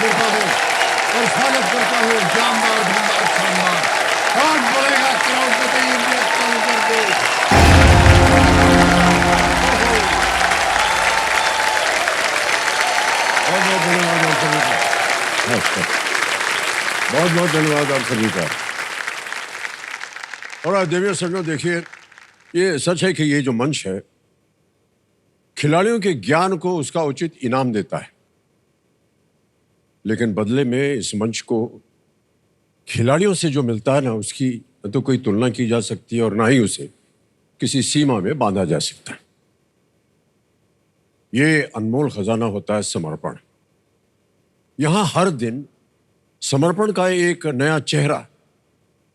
देता हूँ और स्वागत करता हूँ जानदार धनबाद शानदार कौन बोलेगा करोड़पति इंडिया चल करके। बहुत बहुत धन्यवाद आप सभी का। और आज देवियों सज्जनों देखिए, ये सच है कि ये जो मंच है खिलाड़ियों के ज्ञान को उसका उचित इनाम देता है, लेकिन बदले में इस मंच को खिलाड़ियों से जो मिलता है ना, उसकी न तो कोई तुलना की जा सकती है और ना ही उसे किसी सीमा में बांधा जा सकता है। ये अनमोल खजाना होता है समर्पण। यहां हर दिन समर्पण का एक नया चेहरा,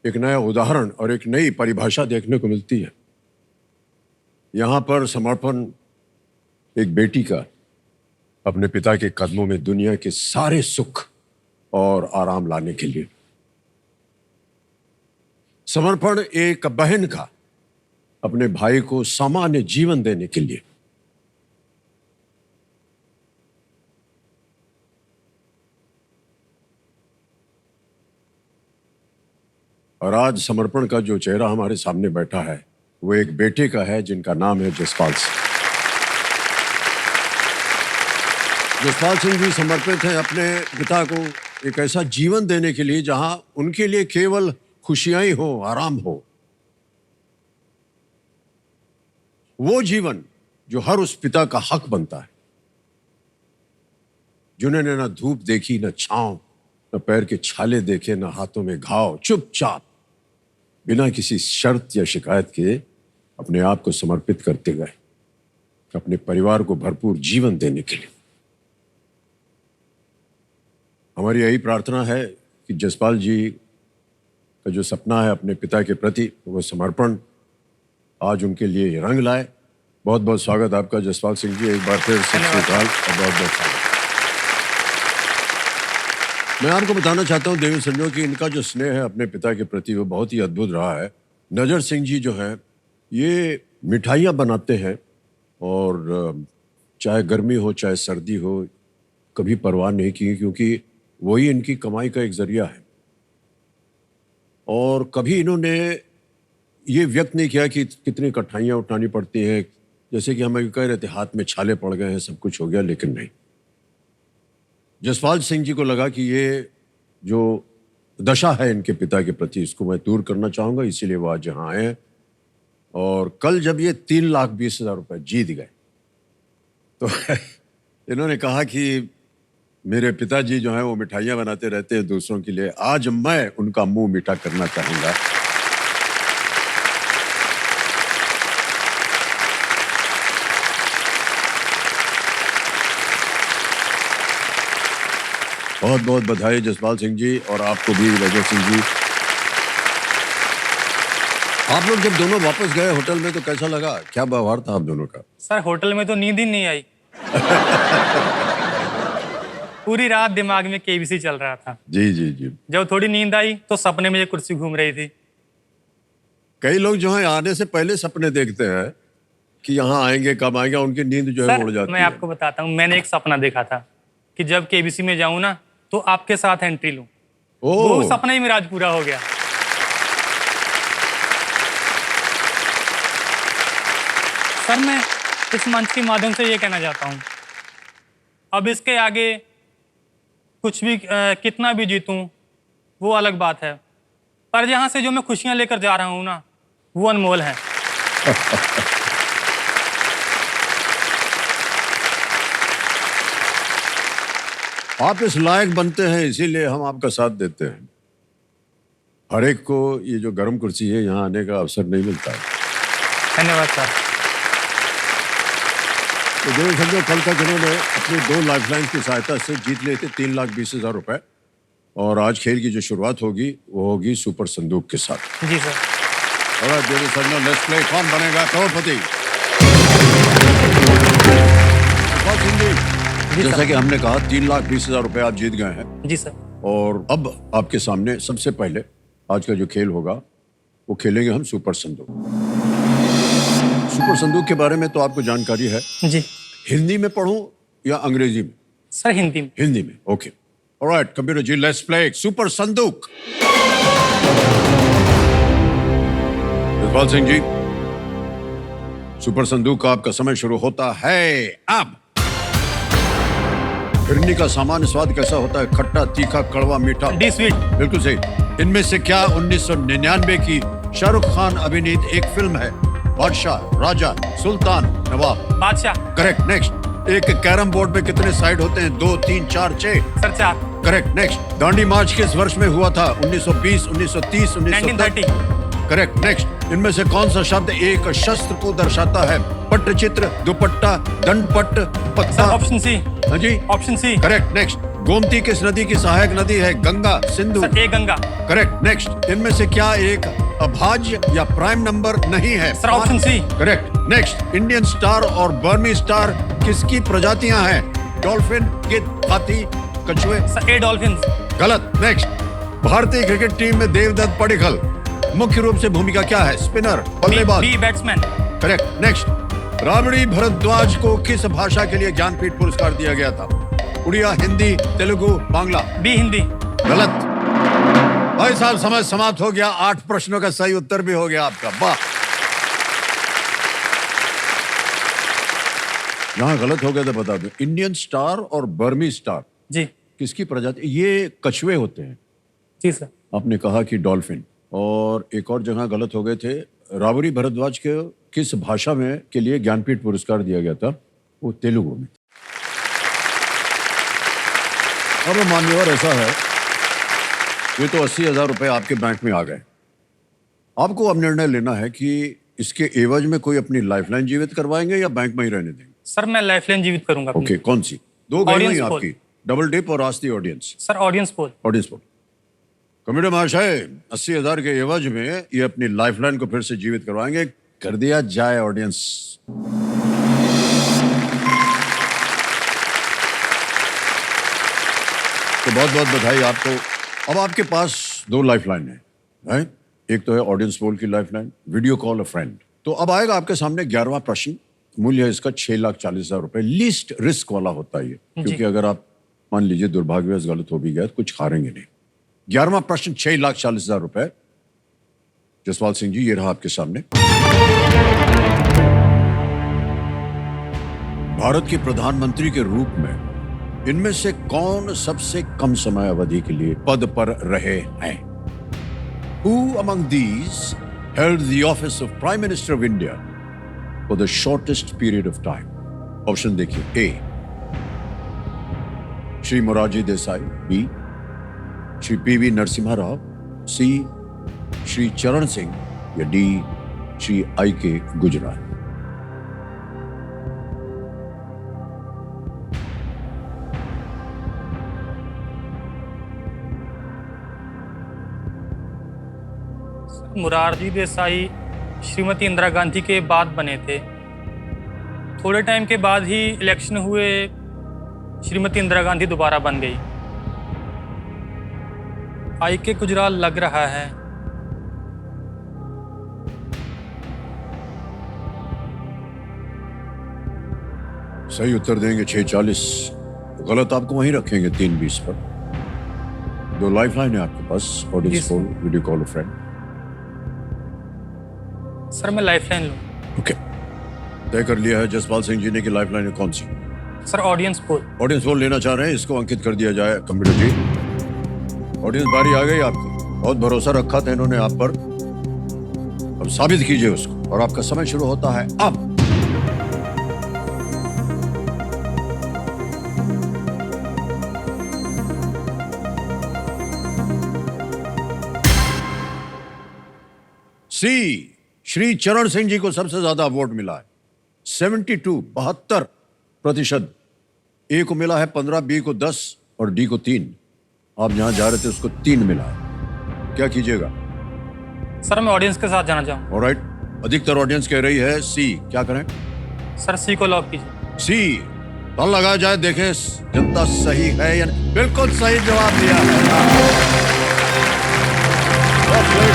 एक नया उदाहरण और एक नई परिभाषा देखने को मिलती है। यहां पर समर्पण एक बेटी का अपने पिता के कदमों में दुनिया के सारे सुख और आराम लाने के लिए, समर्पण एक बहन का अपने भाई को सामान्य जीवन देने के लिए, और आज समर्पण का जो चेहरा हमारे सामने बैठा है वो एक बेटे का है जिनका नाम है जसपाल सिंह। जसपाल सिंह जी समर्पित हैं अपने पिता को एक ऐसा जीवन देने के लिए जहां उनके लिए केवल खुशियां ही हो, आराम हो। वो जीवन जो हर उस पिता का हक बनता है, जिन्होंने ना धूप देखी, ना छांव, न पैर के छाले देखे, न हाथों में घाव, चुपचाप बिना किसी शर्त या शिकायत के अपने आप को समर्पित करते गए अपने परिवार को भरपूर जीवन देने के लिए। हमारी यही प्रार्थना है कि जसपाल जी का जो सपना है अपने पिता के प्रति, वो समर्पण आज उनके लिए रंग लाए। बहुत बहुत स्वागत आपका जसपाल सिंह जी, एक बार फिर सत श्री अकाल और बहुत बहुत स्वागत। मैं आपको बताना चाहता हूँ देवी संजो कि इनका जो स्नेह है अपने पिता के प्रति वो बहुत ही अद्भुत रहा है। नजर सिंह जी जो हैं ये मिठाइयाँ बनाते हैं और चाहे गर्मी हो चाहे सर्दी हो कभी परवाह नहीं की, क्योंकि वही इनकी कमाई का एक जरिया है। और कभी इन्होंने ये व्यक्त नहीं किया कि कितनी कठिनाइयाँ उठानी पड़ती हैं, जैसे कि हमें कह रहे थे हाथ में छाले पड़ गए हैं, सब कुछ हो गया, लेकिन नहीं। जसपाल सिंह जी को लगा कि ये जो दशा है इनके पिता के प्रति, इसको मैं दूर करना चाहूँगा, इसीलिए वो आज यहाँ आए हैं। और कल जब ये 3,20,000 रुपये जीत गए तो इन्होंने कहा कि मेरे पिताजी जो हैं वो मिठाइयाँ बनाते रहते हैं दूसरों के लिए, आज मैं उनका मुंह मीठा करना चाहूँगा। बहुत बहुत बधाई जसपाल सिंह जी, और आपको भी रजत सिंह जी। आप लोग जब दोनों वापस गए होटल में तो कैसा लगा, क्या व्यवहार था आप दोनों का? सर होटल में तो नींद ही नहीं आई। पूरी रात दिमाग में केबीसी चल रहा था। जी जी जी। जब थोड़ी नींद आई तो सपने में ये कुर्सी घूम रही थी। कई लोग जो है आने से पहले सपने देखते हैं कि यहाँ आएंगे, कब आएंगे, उनकी नींद जो है उड़ जाती है। मैं आपको बताता हूँ, मैंने एक सपना देखा था कि जब केबीसी में जाऊं ना तो आपके साथ एंट्री लूं। वो सपना ही मेरा आज पूरा हो गया। सर मैं इस मंच के माध्यम से ये कहना चाहता हूँ, अब इसके आगे कुछ भी कितना भी जीतूं वो अलग बात है, पर यहाँ से जो मैं खुशियां लेकर जा रहा हूँ ना वो अनमोल है। आप इस लायक बनते हैं, इसीलिए हम आपका साथ देते हैं। हर एक को ये जो गर्म कुर्सी है यहाँ आने का अवसर नहीं मिलता है। धन्यवाद सर। तो देव समझो कल तक इन्होंने अपनी 2 लाइफलाइन की सहायता से जीत लिए थे 3,20,000 रुपए, और आज खेल की जो शुरुआत होगी वो होगी सुपर संदूक के साथ। जी सर। और देव समझो लेट्स प्ले, कौन बनेगा करोड़पति? जैसा कि हमने कहा 3,20,000 रुपए आप जीत गए हैं। जी सर। और अब आपके सामने सबसे पहले आज का जो खेल होगा वो खेलेंगे हम सुपर संदूक। सुपर संदूक के बारे में तो आपको जानकारी है जी। हिंदी में पढ़ूं या अंग्रेजी में? सर हिंदी में। हिंदी में, okay. Alright computer ji, let's play super Sandook. Jaspal Singh ji, super संदूक का आपका समय शुरू होता है अब। हिरनी का सामान्य स्वाद कैसा होता है? खट्टा, तीखा, कड़वा, मीठा? D sweet. बिल्कुल सही। इनमें से क्या 1999 की शाहरुख खान अभिनीत एक फिल्म है? बादशाह, राजा, सुल्तान, नवाब? बादशाह। करेक्ट। नेक्स्ट, एक कैरम बोर्ड में कितने साइड होते हैं? 2, 3, 4, 6? सर 4। करेक्ट। नेक्स्ट, दांडी मार्च किस वर्ष में हुआ था? 1920, 1930, 1930। करेक्ट। नेक्स्ट, इनमें से कौन सा शब्द एक शस्त्र को दर्शाता है? पट्टचित्र, दुपट्टा, दंडपट्ट, पत्ता? Option C. हाँ जी, option C. Correct. Next, Gomti किस नदी की सहायक नदी है? Ganga, Sindhu? Sir A Ganga. Correct. Next, इनमें से क्या एक अभाज्य या प्राइम नंबर नहीं है? Sir option C. Correct. Next, Indian star और बर्मी स्टार किसकी प्रजातियां हैं? डॉल्फिन, गिद्ध, हाथी, कछुए? सर ए डॉल्फिन। गलत। नेक्स्ट, भारतीय क्रिकेट टीम में देवदत्त पडिक्कल मुख्य रूप से भूमिका क्या है? स्पिनर, बल्लेबाज? B batsman. Correct. Next, Rabri Bhardwaj को किस भाषा के लिए ज्ञानपीठ पुरस्कार दिया गया था? उड़िया, हिंदी, तेलुगु, बांग्ला? बी हिंदी। गलत। भाई साहब, समय समाप्त हो गया। 8 प्रश्नों का सही उत्तर भी हो गया आपका। वाह। यहां गलत हो गया तो बता दो। इंडियन स्टार और बर्मी स्टार जी। किसकी प्रजाति? ये कछुए होते हैं। जी सर। आपने कहा कि डॉल्फिन। और एक और जगह गलत हो गए थे। राबड़ी भारद्वाज के किस भाषा में के लिए ज्ञानपीठ पुरस्कार दिया गया था? वो तेलुगु में। अब मान्यवर ऐसा है, ये तो 80,000 रुपए आपके बैंक में आ गए। आपको अब निर्णय लेना है कि इसके एवज में कोई अपनी लाइफलाइन जीवित करवाएंगे या बैंक में ही रहने देंगे? सर मैं लाइफलाइन जीवित करूंगा अपनी। ओके, कौन सी? 2 गई Audience हुई poll। आपकी, डबल डिप और ask the audience. Sir audience poll. Audience pole. Committee महाशय, 80,000 के एवज में ये अपनी लाइफलाइन को फिर से जीवित करवाएंगे। कर दिया जाए ऑडियंस। तो बहुत बहुत बधाई आपको। अब आपके पास 2 लाइफलाइन है? एक तो है ऑडियंस पोल की lifeline, video call a friend. तो अब आएगा आपके सामने 11वां प्रश्न। मूल्य है इसका 6,40,000 रुपए। लीस्ट रिस्क वाला होता है ये, क्योंकि अगर आप मान लीजिए दुर्भाग्यवश गलत हो भी गया तो कुछ हारेंगे नहीं। 11वां प्रश्न 6,40,000 रुपए। जसपाल सिंह जी, ये रहा आपके सामने। भारत के प्रधानमंत्री के रूप में इनमें से कौन सबसे कम समय अवधि के लिए पद पर रहे हैं? Who among these held the office of Prime Minister of India for the shortest period of time? Option देखिए। A, Shri Morarji Desai. B, Shri PV Narasimha Rao. C, Shri चरण सिंह। या D, श्री IK गुजराल। मुरारजी देसाई श्रीमती इंदिरा गांधी के बाद बने थे। थोड़े टाइम के बाद ही इलेक्शन हुए, श्रीमती इंदिरा गांधी दोबारा बन गई। IK गुजराल लग रहा है। सही उत्तर देंगे 6,40। गलत आपको वहीं रखेंगे 3,20 पर। 2 लाइफलाइन है आपके पास, audience poll, video call a friend. Sir मैं लाइफलाइन लूँ। ओके, तय कर लिया है जसपाल सिंह जी ने कि लाइफलाइन कौन सी? Sir audience poll. Audience poll लेना चाह रहे हैं, इसको अंकित कर दिया जाए। कंप्यूटर जी, ऑडियंस बारी आ गई आपकी। बहुत भरोसा रखा था इन्होंने आप पर, अब साबित कीजिए उसको। और आपका समय शुरू होता है अब। सी, श्री चरण सिंह जी को सबसे ज्यादा वोट मिला है, 72% ए को मिला है 15, बी को 10 और डी को 3। आप जहां जा रहे थे उसको 3 मिला है। क्या कीजिएगा? सर मैं ऑडियंस के साथ जाना चाहूँ। ऑलराइट, अधिकतर ऑडियंस कह रही है सी। क्या करें? सर सी को लॉक कीजिए। सी, ताला लगाया जाए, देखें जनता सही है या नहीं। बिल्कुल सही जवाब दिया है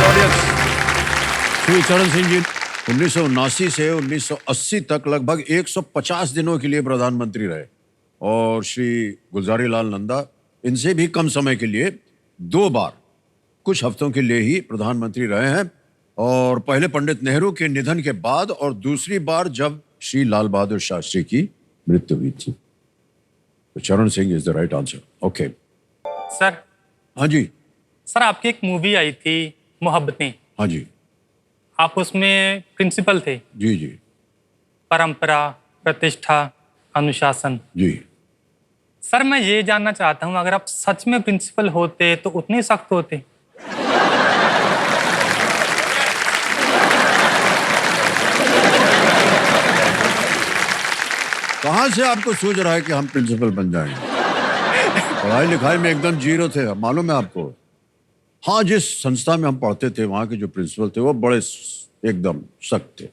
ऑडियंस। श्री चरण सिंह जी 1979 से 1980 तक लगभग 150 दिनों के लिए प्रधानमंत्री रहे। और श्री गुलजारी लाल नंदा इनसे भी कम समय के लिए 2 बार कुछ हफ्तों के लिए ही प्रधानमंत्री रहे हैं, और पहले पंडित नेहरू के निधन के बाद और दूसरी बार जब श्री लाल बहादुर शास्त्री की मृत्यु हुई थी। तो चरण Singh is the right answer. Okay sir. हाँ जी। सर, आपकी एक मूवी आई थी मोहब्बतें। हाँ जी। आप उसमें प्रिंसिपल थे। जी जी। परंपरा, प्रतिष्ठा, अनुशासन। जी। सर, मैं ये जानना चाहता हूँ, अगर आप सच में प्रिंसिपल होते तो उतने सख्त होते? कहाँ से आपको सूझ रहा है कि हम प्रिंसिपल बन जाएंगे? पढ़ाई लिखाई में एकदम जीरो थे, मालूम है आपको। हाँ, जिस संस्था में हम पढ़ते थे वहाँ के जो प्रिंसिपल थे वो बड़े एकदम सख्त थे,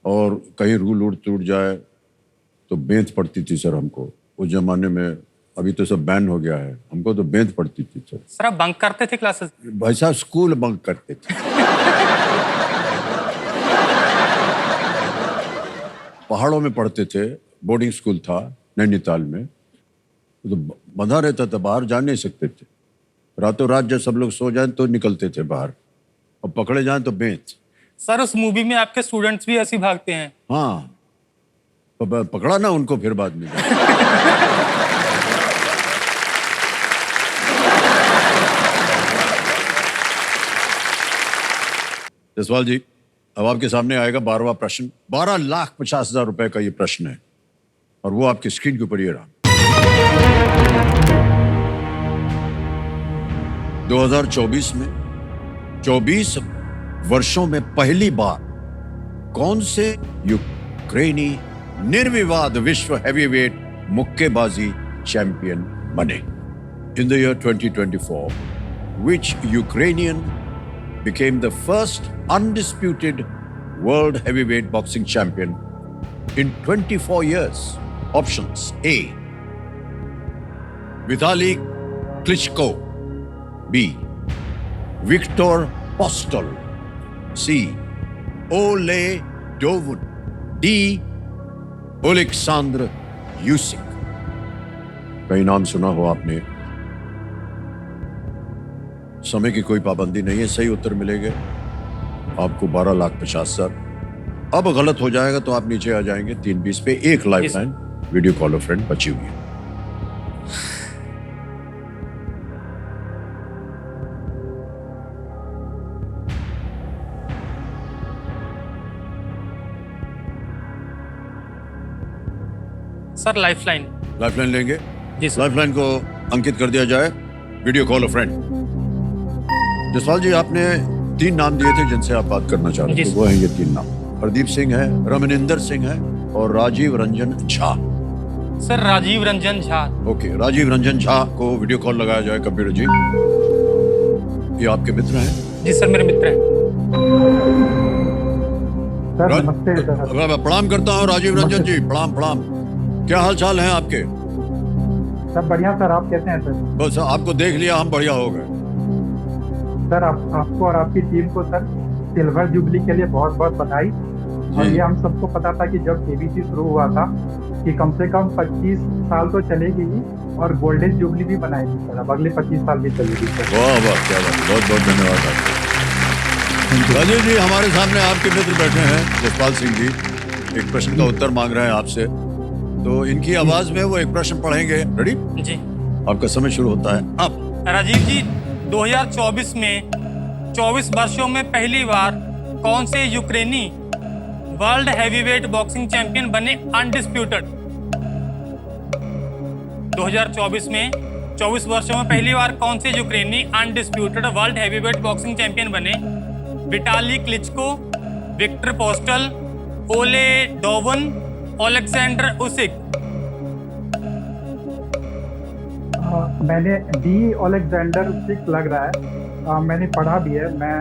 और कहीं रूल वूल टूट जाए तो बेंत पड़ती थी सर हमको। उस जमाने में, अभी तो सब बैन हो गया है, हमको तो बेंत पड़ती थी सर। सर, आप बंक करते थे क्लासेस? भाई साहब, स्कूल बंक करते थे। पहाड़ों में पढ़ते थे, बोर्डिंग स्कूल था नैनीताल में, तो बंधा रहता था, बाहर जा नहीं सकते थे। रातों रात जब सब लोग सो जाए तो निकलते थे बाहर, और पकड़े जाएं तो बेंच। सर, उस मूवी में आपके स्टूडेंट्स भी ऐसे भागते हैं। हाँ, तो पकड़ा ना उनको फिर बाद में। जसवाल जी, अब आपके सामने आएगा 12वां प्रश्न। 12,50,000 रुपए का ये प्रश्न है, और वो आपकी स्क्रीन के ऊपर ये रहा। 2024 में 24 वर्षों में पहली बार कौन से यूक्रेनी निर्विवाद विश्व हैवीवेट मुक्केबाजी चैंपियन बने? In the year 2024, which Ukrainian became the first undisputed world heavyweight boxing champion in 24 years? Options: A. Vitaly Klitschko, B. Viktor Postol, C. Ole Dovin, D. Oleksandr Usyk। कई नाम सुना हो आपने। समय की कोई पाबंदी नहीं है, सही उत्तर मिलेंगे आपको 12,50,000। अब गलत हो जाएगा तो आप नीचे आ जाएंगे 320 पे। एक लाइफलाइन वीडियो कॉल फ्रेंड बची हुई है। Sir, lifeline. लाइफलाइन लेंगे जी सर। लाइफलाइन को अंकित कर दिया जाए वीडियो कॉल फ्रेंड। जसवाल जी, आपने 3 नाम दिए थे जिनसे आप बात करना चाह रहे थे, वो हैं ये 3 नाम। हरदीप सिंह है, रमनिंदर सिंह है, और राजीव रंजन झा। सर, राजीव रंजन झा। ओके, राजीव रंजन झा को वीडियो कॉल लगाया जाए। कंप्यूटर जी, ये आपके मित्र हैं? जी सर, मेरे मित्र हैं। सर नमस्ते सर। मैं प्रणाम करता हूँ राजीव रंजन जी। प्रणाम प्रणाम। क्या हाल चाल है आपके? सब बढ़िया सर, आप कैसे हैं सर? बस आपको देख लिया हम बढ़िया हो गए। सर आपको और आपकी टीम को सर सिल्वर जुबली के लिए बहुत बहुत बधाई। और ये हम सबको पता था कि जब केबीसी शुरू हुआ था कि कम से कम 25 साल तो चलेगी ही, और गोल्डन जुबली भी बनाएगी सर। अब अगले 25 साल भी चलेगी सर। वाह वाह, क्या बात, बहुत बहुत धन्यवाद आपको। राजीव जी, हमारे सामने आपके मित्र बैठे हैं जसपाल सिंह जी, एक प्रश्न का उत्तर मांग रहे हैं आपसे, तो इनकी आवाज में वो एक प्रश्न पढ़ेंगे। रेडी जी। आपका समय शुरू होता है अब। राजीव जी, 2024 में 24 वर्षों में पहली बार कौन से यूक्रेनी वर्ल्ड हैवीवेट बॉक्सिंग चैंपियन बने अनडिस्प्यूटेड? 2024 में 24 वर्षों में पहली बार कौन से यूक्रेनी undisputed world heavyweight boxing champion बने? विटाली क्लिचको, विक्टर पोस्टल, ओले डोवन, ओलेक्सेंडर उसिक। मैंने डी ओलेक्जेंडर उसिक लग रहा है। मैंने पढ़ा भी है। मैं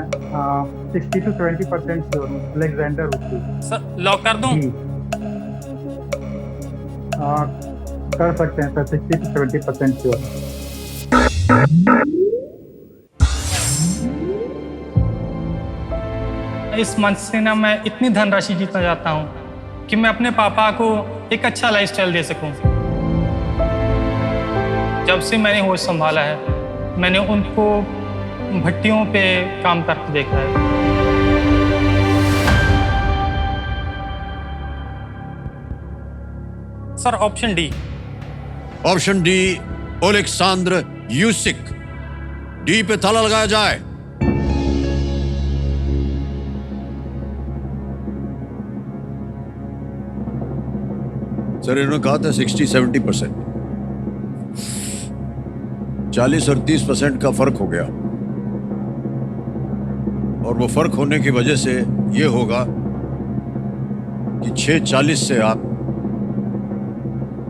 60 to 20% श्योर हूँ ओलेक्जेंडर उसिक। सर, लॉक कर दूं? कर सकते हैं सर, 60 to 20% श्योर। इस मंच से ना मैं इतनी धनराशि जीतना चाहता हूँ कि मैं अपने पापा को एक अच्छा लाइफस्टाइल दे सकूं। जब से मैंने होश संभाला है मैंने उनको भट्टियों पे काम करते देखा है। Sir option D. Option D, Oleksandr Usyk. D पे ताला लगाया जाए। सर इन्होंने कहा था 60-70%, 40 और 30% का फर्क हो गया, और वो फर्क होने की वजह से ये होगा कि 6:40 से आप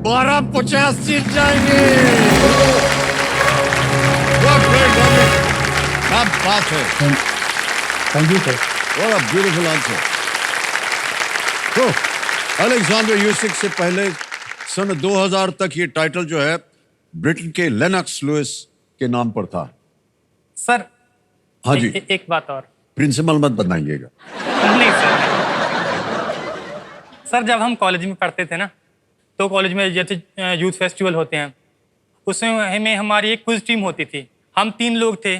12:50 जीत जाएंगे। क्या बात है। Thank you sir. What a beautiful answer. तो अलेक्जेंडर यूसिक से पहले सन 2000 तक ये टाइटल जो है ब्रिटेन के लेनॉक्स लुइस के नाम पर था। सर हाँ जी, एक बात और। प्रिंसिपल मत बनाइएगा। नहीं सर। सर जब हम कॉलेज में पढ़ते थे ना, तो कॉलेज में जैसे यूथ फेस्टिवल होते हैं, उसमें हमें हमारी एक क्विज टीम होती थी। हम 3 लोग थे।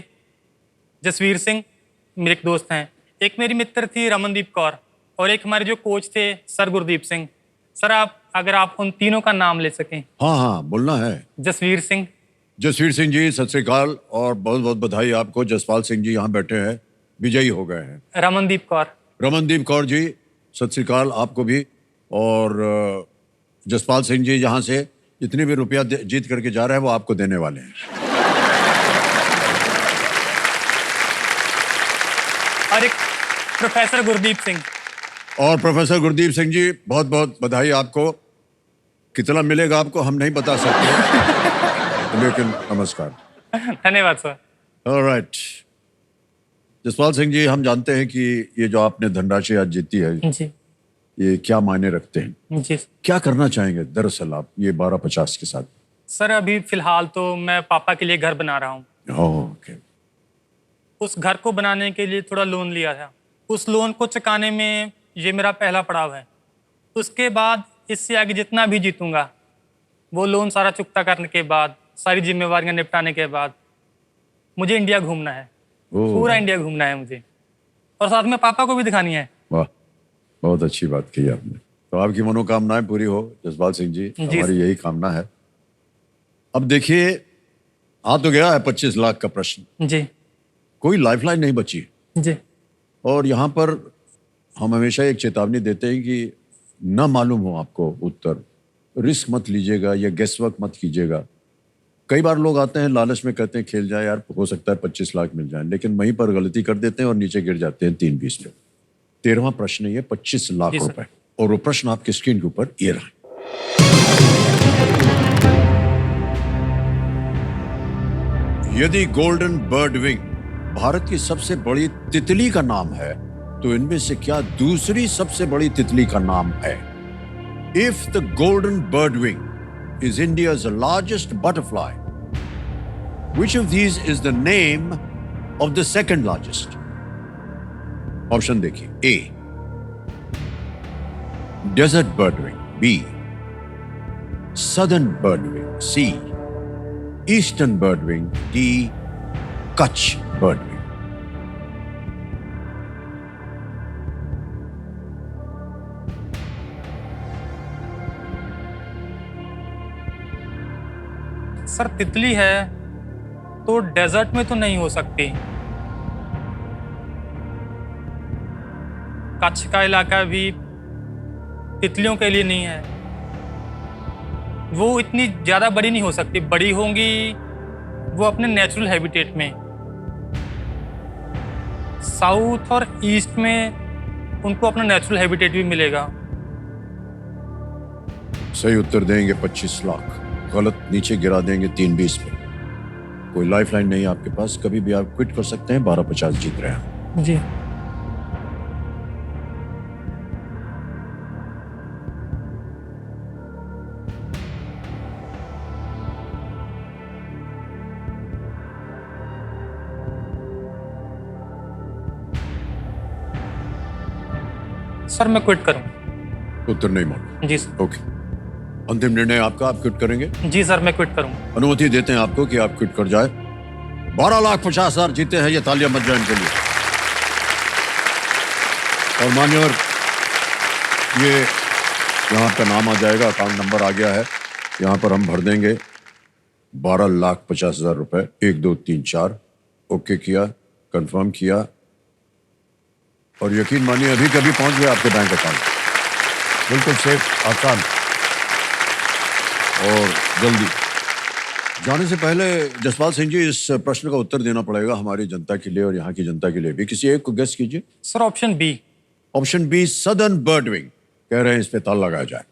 जसवीर सिंह मेरे एक दोस्त हैं, एक मेरी मित्र थी रमनदीप कौर, और एक हमारे जो कोच थे सर गुरदीप सिंह। सर अगर आप उन तीनों का नाम ले सकें। हाँ हाँ बोलना है। जसवीर सिंह। जसवीर सिंह जी सत श्री अकाल, और बहुत बहुत बधाई आपको। जसपाल सिंह जी यहाँ बैठे हैं, विजयी हो गए हैं। रमनदीप कौर। रमनदीप कौर जी सत श्री अकाल आपको भी। और जसपाल सिंह जी यहाँ से जितने भी रुपया जीत करके जा रहे हैं वो आपको देने वाले हैं। और एक प्रोफेसर गुरदीप सिंह। और प्रोफेसर गुरदीप सिंह जी बहुत बहुत बधाई आपको। कितना मिलेगा आपको हम नहीं बता सकते लेकिन नमस्कार। धन्यवाद सर। ऑलराइट जसपाल सिंह जी, हम जानते हैं कि ये जो आपने धनराशि आज जीती है जी ये क्या मायने रखते हैं, जी। क्या करना चाहेंगे दरअसल आप ये 1250 के साथ? सर अभी फिलहाल तो मैं पापा के लिए घर बना रहा हूँ। ओके। उस घर को बनाने के लिए थोड़ा लोन लिया था। उस लोन को चुकाने में ये मेरा पहला पड़ाव है। उसके बाद इससे आगे जितना भी जीतूंगा वो लोन सारा चुकता करने के बाद, सारी जिम्मेवारियां निपटाने के बाद मुझे इंडिया घूमना है। पूरा इंडिया घूमना है मुझे, और साथ में पापा को भी दिखानी है। वाह, बहुत अच्छी बात की आपने। तो आपकी मनोकामनाएं पूरी हो जसपाल सिंह जी, हमारी यही कामना है। अब देखिए आ तो गया है 25 लाख का प्रश्न। जी। कोई लाइफलाइन नहीं बची जी। और यहाँ पर हम हमेशा एक चेतावनी देते हैं कि ना मालूम हो आपको उत्तर, रिस्क मत लीजिएगा या गेस वर्क मत कीजिएगा। कई बार लोग आते हैं लालच में कहते हैं खेल जाए यार, हो सकता है 25 लाख मिल जाए, लेकिन वहीं पर गलती कर देते हैं और नीचे गिर जाते हैं 3-20 पे। 13वां प्रश्न ये 25 लाख रुपए, और वो प्रश्न आपकी स्क्रीन के ऊपर ये रहा। यदि गोल्डन बर्ड विंग भारत की सबसे बड़ी तितली का नाम है तो इनमें से क्या दूसरी सबसे बड़ी तितली का नाम है? If the golden bird wing is India's largest butterfly, which of these is the name of the second largest? Option देखिए। A desert birdwing, B southern birdwing, C eastern birdwing, D Kutch birdwing. Sir तितली है तो desert में तो नहीं हो सकती। कच्छ का इलाका भी तितलियों के लिए नहीं है। वो इतनी ज़्यादा बड़ी नहीं हो सकती। बड़ी होंगी वो अपने नेचुरल हैबिटेट में। साउथ और ईस्ट में उनको अपना नेचुरल हैबिटेट भी मिलेगा। सही उत्तर देंगे 25 लाख, गलत नीचे गिरा देंगे 3-20 पे। कोई लाइफलाइन नहीं आपके पास, कभी भी आप क्विट कर सकते हैं। 1250 जीत रहे हैं जी। सर मैं क्विट करूं? उत्तर नहीं मालूम? जी सर। ओके, अंतिम निर्णय आपका, आप क्विट करेंगे? जी सर, मैं क्विट करूंगा। अनुमति देते हैं आपको कि आप क्विट कर जाए। 12,50,000 जीते हैं, ये तालियां मत जाए इनके लिए। और मान्यवर, ये यहाँ आपका नाम आ जाएगा, अकाउंट नंबर आ गया है, यहाँ पर हम भर देंगे 12,50,000 रुपए। 1 2 3 4 ओके किया, कंफर्म किया, और यकीन मानिए अभी कभी पहुंच गया आपके बैंक अकाउंट, बिल्कुल सेफ, आसान और जल्दी। जाने से पहले जसपाल सिंह जी, इस प्रश्न का उत्तर देना पड़ेगा हमारी जनता के लिए और यहाँ की जनता के लिए भी। किसी एक को गेस कीजिए। Sir option B. Option B, southern birdwing. कह रहे हैं इस पे ताला लगाया जाए।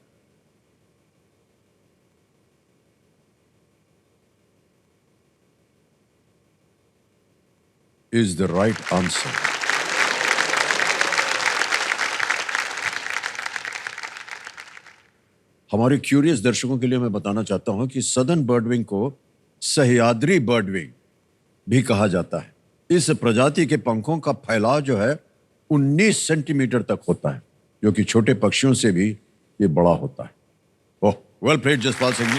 Is the right answer. हमारे क्यूरियस दर्शकों के लिए मैं बताना चाहता हूं कि सदर्न बर्डविंग को सह्याद्री बर्डविंग भी कहा जाता है। इस प्रजाति के पंखों का फैलाव जो है 19 सेंटीमीटर तक होता है, जो कि छोटे पक्षियों से भी ये बड़ा होता है। ओह, वेल प्लेड जसपाल सिंह जी।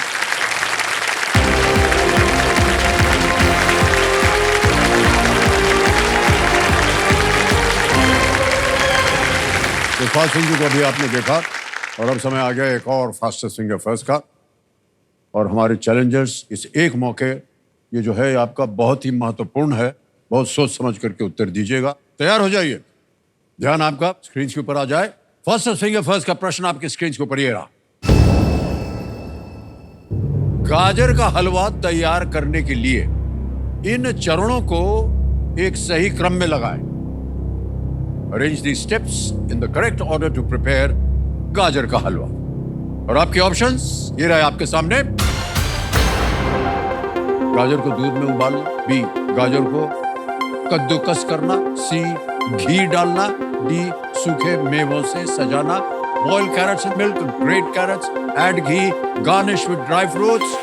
जसपाल सिंह जी को अभी आपने देखा, और अब समय आ गया एक और फास्टेस्ट फिंगर फर्स्ट का। और हमारे चैलेंजर्स, इस एक मौके, ये जो है आपका बहुत ही महत्वपूर्ण है, बहुत सोच समझ करके उत्तर दीजिएगा। तैयार हो जाइए, ध्यान आपका स्क्रीन के ऊपर आ जाए। फास्टेस्ट फिंगर फर्स्ट का प्रश्न आपके स्क्रीन के ऊपर ये रहा। गाजर का हलवा तैयार करने के लिए इन चरणों को एक सही क्रम में लगाएं। Arrange the steps in the correct order to prepare गाजर का हलवा। और आपके ऑप्शंस ये रहे आपके सामने। गाजर को दूध में उबालना, बी गाजर को कद्दूकस करना, सी घी डालना, डी सूखे मेवों से सजाना, boil carrots in milk, grate carrots, add ghee, garnish with dry fruits.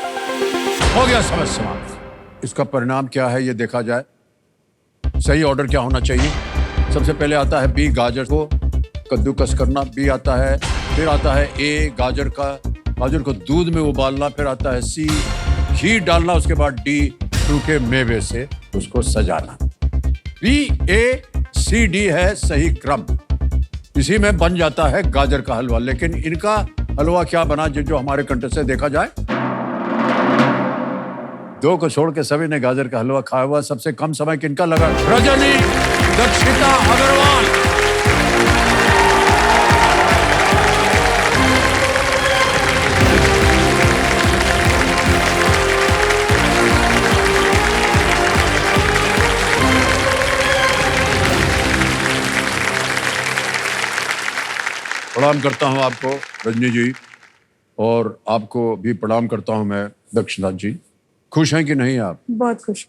हो गया समय समाप्त। इसका परिणाम क्या है ये देखा जाए। सही ऑर्डर क्या होना चाहिए? सबसे पहले आता है बी, गाजर को कद्दूकस करना, बी आता है, फिर आता है ए, गाजर को दूध में उबालना, फिर आता है सी, घी डालना, उसके बाद डी, सूखे मेवे से उसको सजाना। बी, ए, सी, डी है सही क्रम। इसी में बन जाता है गाजर का हलवा। लेकिन इनका हलवा क्या बना जो हमारे कंटेस्ट से देखा जाए? 2 को छोड़ के सभी ने गाजर का हलवा खाया हुआ। सबसे कम समय किनका लगा? रजनी दक्षिता अग्रवाल। प्रणाम करता हूं आपको रजनी जी, और आपको भी प्रणाम करता हूं मैं दक्षिणा जी। खुश हैं कि नहीं आप? बहुत खुश।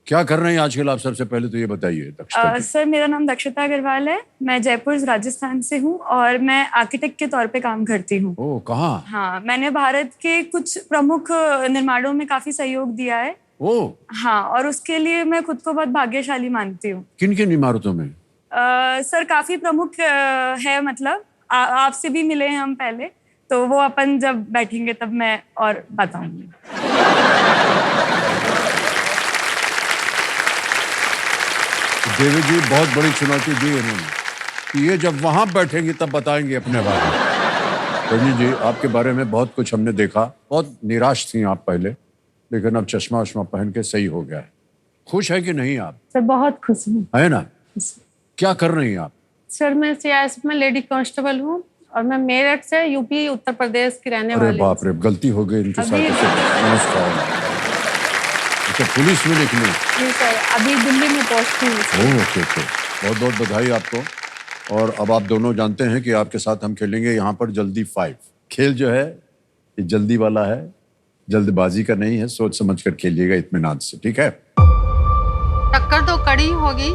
क्या कर रहे हैं आजकल आप? सबसे पहले तो ये बताइए दक्षिता जी। सर मेरा नाम दक्षिता अग्रवाल है, मैं जयपुर राजस्थान से हूँ और मैं आर्किटेक्ट के तौर पे काम करती हूँ। ओह, कहाँ? हाँ, मैंने भारत के कुछ प्रमुख निर्माणों में काफी सहयोग दिया है। ओह, हाँ, और उसके लिए मैं खुद को बहुत भाग्यशाली मानती हूँ। किन किन इमारतों में? सर काफी प्रमुख है, मतलब आपसे भी मिले हैं हम पहले, तो वो अपन जब बैठेंगे तब मैं और बताऊंगी। देवी जी बहुत बड़ी चुनौती दी इन्होंने कि ये जब वहां बैठेंगी तब बताएंगे अपने बारे में। रजनी जी, आपके बारे में बहुत कुछ हमने देखा। बहुत निराश थी आप पहले, लेकिन अब चश्मा वश्मा पहन के सही हो गया है। खुश है कि नहीं आप? सर बहुत खुश हूँ। है ना? क्या कर रही हैं आप? सर मैं सीआईएसएफ में लेडी कांस्टेबल हूँ और मैं मेरठ से यूपी उत्तर प्रदेश की रहने वाली हूँ। अरे बाप रे, गलती हो गई इनके साथ। नमस्कार। तो पुलिस में निकली? जी सर, अभी दिल्ली में पहुँचती हूँ। ओके ओके, बहुत बहुत बधाई आपको। और अब आप दोनों जानते हैं कि आपके साथ हम खेलेंगे यहाँ पर जल्दी 5। खेल जो है ये जल्दी वाला है, जल्दबाजी का नहीं है। सोच समझ कर खेलिएगा, इत्मीनान से, ठीक है? टक्कर तो कड़ी होगी।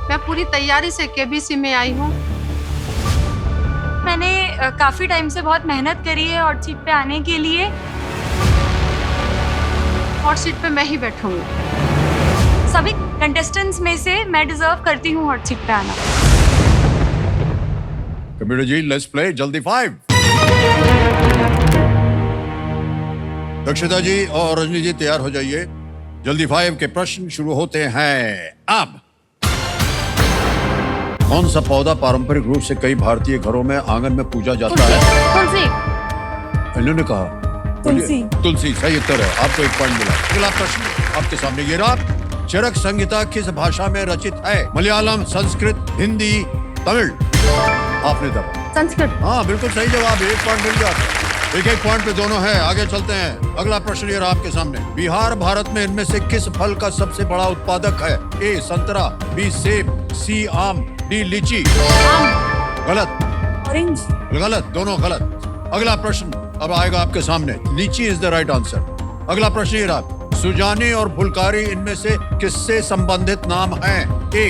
मैं पूरी तैयारी से केबीसी में आई हूँ। मैंने काफी टाइम से बहुत मेहनत करी है हॉट सीट पे आने के लिए। हॉट सीट पे मैं ही बैठूंगी। सभी कंटेस्टेंट्स में से मैं डिजर्व करती हूँ हॉट सीट पे आना। कंप्यूटर जी, लेट्स प्ले जल्दी 5। दक्षिता जी और रजनी जी तैयार हो जाइए, जल्दी 5 के प्रश्न शुरू होते हैं अब। कौन सा पौधा पारंपरिक रूप से कई भारतीय घरों में आंगन में पूजा जाता है? तुलसी। इन्होंने कहा तुलसी। तुलसी सही उत्तर है, आपको 1 पॉइंट मिला। अगला प्रश्न आपके सामने ये रहा, चरक संहिता किस भाषा में रचित है? मलयालम, संस्कृत, हिंदी, तमिल? आपने दबा। संस्कृत। हाँ बिल्कुल सही जवाब, 1 पॉइंट मिल गया। 1-1 पॉइंट पे दोनों है। आगे चलते हैं, अगला प्रश्न ये रहा आपके सामने, बिहार भारत में इनमें से किस फल का सबसे बड़ा उत्पादक है? ए संतरा, बी सेब, सी आम, डी लीची? गलत। ऑरेंज। गलत, दोनों गलत। अगला प्रश्न अब आएगा आपके सामने, लीची इज द राइट आंसर। अगला प्रश्न ये रहा, सुजानी और फुलकारी इनमें से किससे संबंधित नाम हैं? ए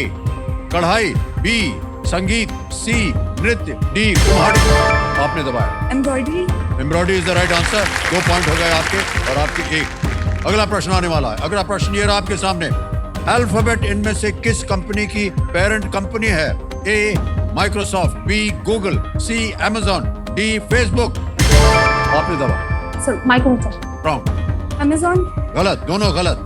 कढ़ाई, बी संगीत, सी नृत्य, डी कुम्हाड़ी? आपने दबाया। Embroidery. Embroidery is the right answer. 2 point हो गए आपके और आपकी 1। अगला प्रश्न आने वाला है। अगला प्रश्न ये रहा आपके सामने, अल्फाबेट इनमें से किस कंपनी की पेरेंट कंपनी है? A Microsoft, B Google, C Amazon, D Facebook? आपने दबा। Sir Microsoft. रॉन्ग। अमेजॉन। गलत, दोनों गलत।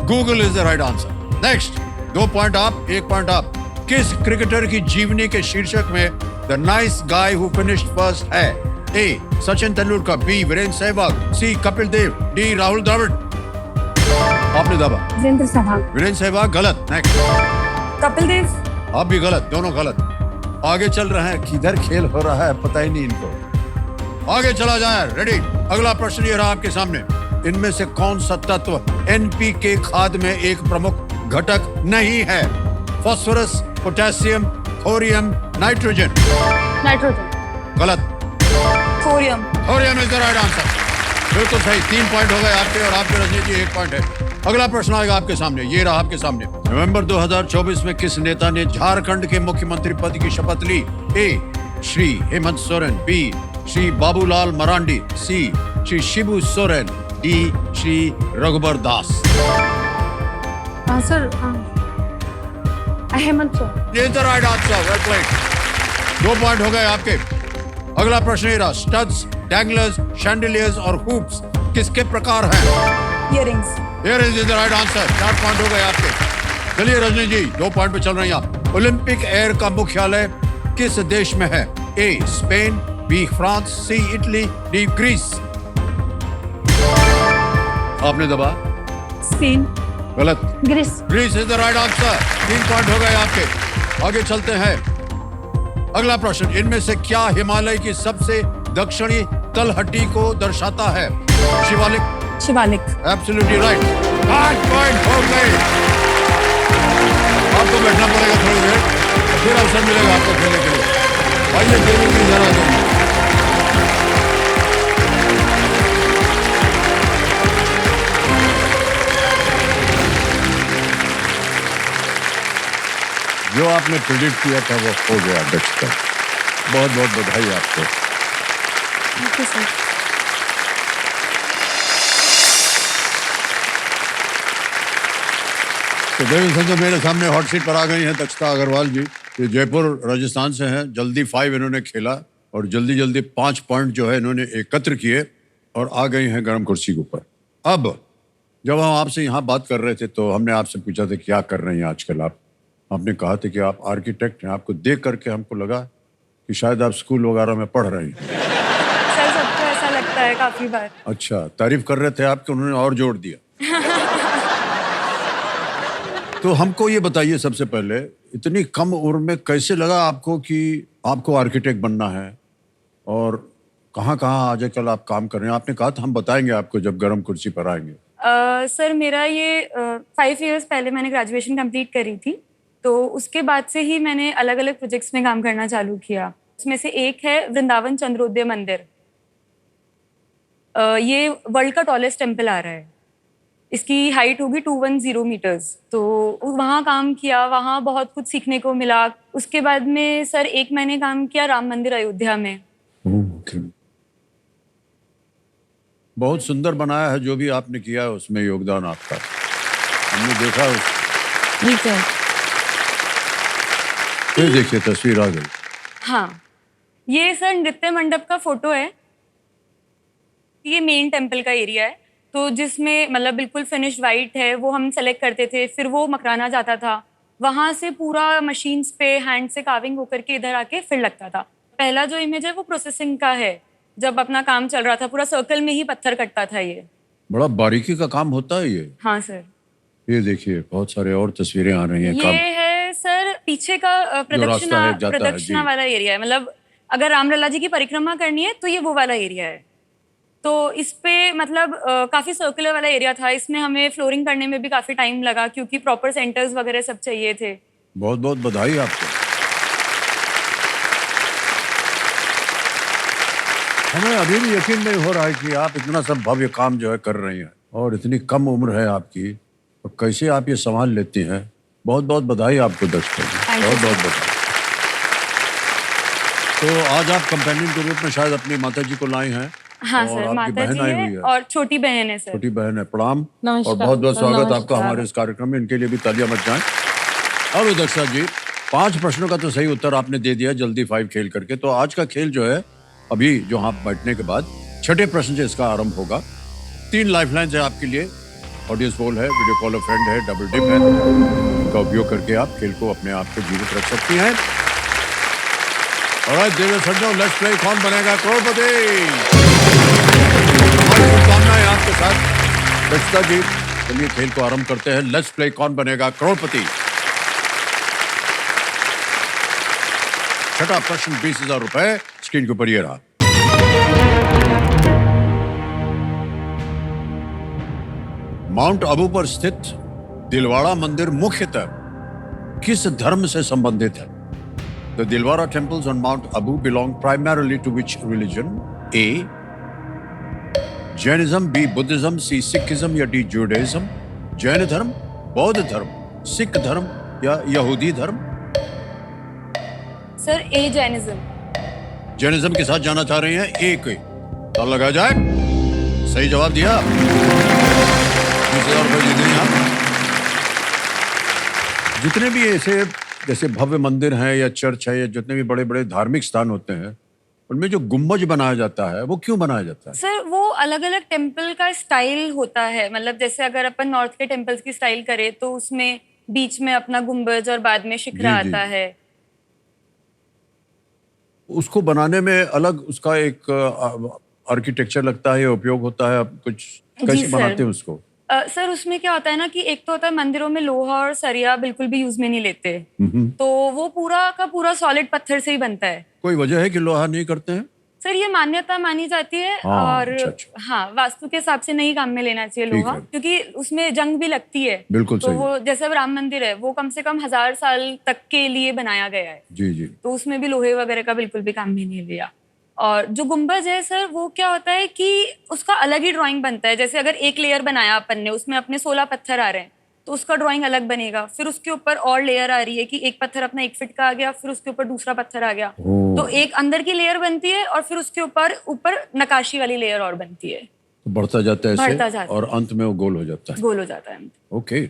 Google is the right answer. Next, 2 point आप, 1 पॉइंट आप। किस क्रिकेटर की जीवनी के शीर्षक में the nice guy who finished first है? ए सचिन तेंदुलकर, बी वीरेंद्र सहवाग, सी कपिल देव, डी राहुल द्रविड़? आपने दबा। वीरेंद्र सहवाग। वीरेंद्र सहवाग गलत। नेक्स्ट, कपिल देव। आप भी गलत, दोनों गलत। आगे चल रहे हैं, किधर खेल हो रहा है पता ही नहीं इनको। आगे चला जाए, रेडी। अगला प्रश्न ये रहा आपके सामने, इनमें से कौन सा तत्व एनपीके खाद में एक प्रमुख घटक नहीं है? Phosphorus, potassium, thorium, nitrogen? Nitrogen. गलत। Thorium. Thorium is the right answer. बिल्कुल सही। 3 पॉइंट हो गए आपके और आपके रजनी जी 1 पॉइंट है। अगला प्रश्न आएगा आपके सामने, ये रहा आपके सामने, नवंबर 2024 में किस नेता ने झारखंड के मुख्यमंत्री पद की शपथ ली? ए श्री हेमंत सोरेन, बी श्री बाबूलाल मरांडी, सी श्री शिबू सोरेन, डी श्री रघुबर दास? सर हेमंत सोरेन। ये the right answer, well played. 2 point हो गए आपके। अगला प्रश्न ये रहा, स्टड्स, डैंगलर्स, शैंडिलियर्स और हुप्स किसके प्रकार हैं? Earrings. Earrings is the right answer. 4 point हो गए आपके। चलिए रजनी जी 2 पॉइंट पे चल रही हैं आप। ओलंपिक एयर का मुख्यालय किस देश में है? A Spain, B France, C Italy, D Greece? आपने दबा। स्पेन। गलत। Greece. Greece is the right answer. 3 point हो गए आपके। आगे चलते हैं, अगला प्रश्न, इनमें से क्या हिमालय की सबसे दक्षिणी तलहटी को दर्शाता है? Shivalik. Shivalik. Absolutely right. 5 point हो गए। आपको बैठना पड़ेगा थोड़ी देर, फिर अवसर मिलेगा आपको खेलने के लिए। आइए खेलने की जरा दें। जो आपने प्रेडिक्ट किया था वो हो गया दक्षता। बहुत बहुत बधाई आपको। Thank you sir. तो देवेंद्र जो मेरे सामने हॉट सीट पर आ गई हैं दक्षता अग्रवाल जी, ये जयपुर राजस्थान से हैं। जल्दी 5 इन्होंने खेला और जल्दी जल्दी 5 पॉइंट जो है इन्होंने एकत्र किए और आ गई हैं गर्म कुर्सी के ऊपर। अब जब हम आपसे यहाँ बात कर रहे थे तो हमने आपसे पूछा था क्या कर रहे हैं आजकल आप। आपने कहा था कि आप आर्किटेक्ट हैं। आपको देख करके हमको लगा कि शायद आप स्कूल वगैरह में पढ़ रहे हैं। सर सबको ऐसा लगता है काफी बार। अच्छा, तारीफ कर रहे थे आपके, उन्होंने और जोड़ दिया। तो हमको ये बताइए सबसे पहले, इतनी कम उम्र में कैसे लगा आपको कि आपको आर्किटेक्ट बनना है और कहाँ कहाँ आजकल आप काम कर रहे हैं? आपने कहा था हम बताएंगे आपको जब गर्म कुर्सी पर आएंगे। सर मेरा ये 5 इयर्स पहले मैंने ग्रेजुएशन कंप्लीट करी थी, तो उसके बाद से ही मैंने अलग अलग प्रोजेक्ट्स में काम करना चालू किया। उसमें से एक है वृंदावन चंद्रोदय मंदिर। ये वर्ल्ड का टॉलेस्ट टेम्पल आ रहा है। इसकी हाइट होगी 210 मीटर्स। तो वहाँ काम किया, वहाँ बहुत कुछ सीखने को मिला। उसके बाद में सर 1 महीने काम किया राम मंदिर अयोध्या में। बहुत सुंदर बनाया है, जो भी आपने किया है उसमें योगदान आपका हमने देखा। जी सर। फिर देखिए तस्वीर आ गई। हाँ, ये सर नृत्य मंडप का फोटो है। ये मेन टेम्पल का एरिया है, तो जिसमें मतलब बिल्कुल फिनिश्ड वाइट है वो हम सेलेक्ट करते थे, फिर वो मकराना जाता था, वहां से पूरा मशीन्स पे हैंड से कार्विंग होकर के इधर आके फिर लगता था। पहला जो इमेज है वो प्रोसेसिंग का है, जब अपना काम चल रहा था पूरा सर्कल में ही पत्थर कटता था ये। बड़ा बारीकी का काम होता है ये। हाँ सर। ये देखिए बहुत सारे और तस्वीरें आ रही हैं। ये है सर पीछे का रास्ता है, जाता है, प्रदक्षिणा जी। वाला एरिया है, मतलब अगर रामलला जी की परिक्रमा करनी है तो ये वो वाला एरिया है। तो इस पे मतलब काफी सर्कुलर वाला एरिया था, इसमें हमें फ्लोरिंग करने में भी काफी टाइम लगा क्योंकि प्रॉपर सेंटर्स वगैरह सब चाहिए थे। बहुत बहुत बधाई आपको। हमें अभी भी यकीन नहीं हो रहा है कि आप इतना सब भव्य काम जो है कर रही हैं, और इतनी कम उम्र है आपकी, और कैसे आप ये संभाल लेती हैं। बहुत बहुत बधाई आपको दर्शकों, बहुत बहुत बधाई। तो आज आप कंपेनियन के रूप में शायद अपनी माता जी को लाई हैं। हाँ और सर, आपकी माता बहन जी आई है हुई है, और छोटी बहन है सर। छोटी बहन है। प्रणाम नमस्कार। और बहुत बहुत स्वागत आपका नमस्कार। हमारे इस कार्यक्रम में। इनके लिए भी तालियां मच जाएं। अब दक्षा जी, 5 प्रश्नों का तो सही उत्तर आपने दे दिया जल्दी 5 खेल करके। तो आज का खेल जो है अभी जो आप बैठने के बाद 6ठे प्रश्न से इसका आरंभ होगा। 3 लाइफलाइंस है आपके लिए, ऑडियंस पोल है, वीडियो कॉल फ्रेंड है, डबल डिप है। इनका उपयोग करके आप खेल को अपने आप को जीवित रख सकती हैं। ऑलराइट देवियर सज्जनों, लेट्स प्ले कौन बनेगा करोड़पति। हमारी शुभकामनाएं आपके साथ दक्षता जी। चलिए खेल को आरंभ करते हैं। लेट्स प्ले कौन बनेगा करोड़पति। छठा प्रश्न 20,000 रुपए स्क्रीन के ऊपर ये रहा। माउंट अबू पर स्थित दिलवाड़ा मंदिर मुख्यतः किस धर्म से संबंधित है? The Dilwara temples on Mount Abu belong primarily to which religion? A. Jainism, B. Buddhism, C. Sikhism या D. Judaism? जैन धर्म, बौद्ध धर्म, सिख धर्म या यहूदी धर्म? सर ए जैनिज्म। जैनिज्म के साथ जाना चाह रही हैं? एक ताल लगाया जाए। सही जवाब दिया। 20,000 रुपए जीत गई आप। जितने भी ऐसे जैसे भव्य मंदिर हैं या चर्च है या जितने भी बड़े बड़े धार्मिक स्थान होते हैं, उनमें जो गुम्बज बनाया जाता है वो क्यों बनाया जाता है? सर वो अलग अलग टेम्पल का स्टाइल होता है, मतलब जैसे अगर अपन नॉर्थ के टेम्पल्स की स्टाइल करें तो उसमें बीच में अपना गुम्बज और बाद में शिखरा जी, जी। आता है। उसको बनाने में अलग उसका एक आर्किटेक्चर लगता है या उपयोग होता है। आप कुछ कैसे सर। बनाते हैं उसको? सर उसमें क्या होता है ना कि एक तो होता है मंदिरों में लोहा और सरिया बिल्कुल भी यूज में नहीं लेते, तो वो पूरा का पूरा सॉलिड पत्थर से ही बनता है। कोई वजह है कि लोहा नहीं करते हैं? सर ये मान्यता मानी जाती है हाँ, और अच्छा। हाँ, वास्तु के हिसाब से नहीं काम में लेना चाहिए ठीक लोहा, है। क्योंकि उसमें जंग भी लगती है। बिल्कुल तो सही। वो जैसे अब राम मंदिर है वो कम से कम 1000 साल तक के लिए बनाया गया है, जी जी। तो उसमें भी लोहे वगैरह का बिल्कुल भी काम में नहीं लिया। और जो गुम्बज है सर वो क्या होता है कि उसका अलग ही ड्राइंग बनता है। जैसे अगर एक लेयर बनाया अपन ने, उसमें अपने 16 पत्थर आ रहे हैं तो उसका ड्राइंग अलग बनेगा। फिर उसके ऊपर और लेयर आ रही है कि एक पत्थर अपना 1 फीट का आ गया, फिर उसके ऊपर दूसरा पत्थर आ गया, तो एक अंदर की लेयर बनती है और फिर उसके ऊपर नकाशी वाली लेयर और बनती है। तो बढ़ता जाता है बढ़ता ऐसे जाता और अंत में वो गोल हो जाता है। गोल हो जाता है। ओके,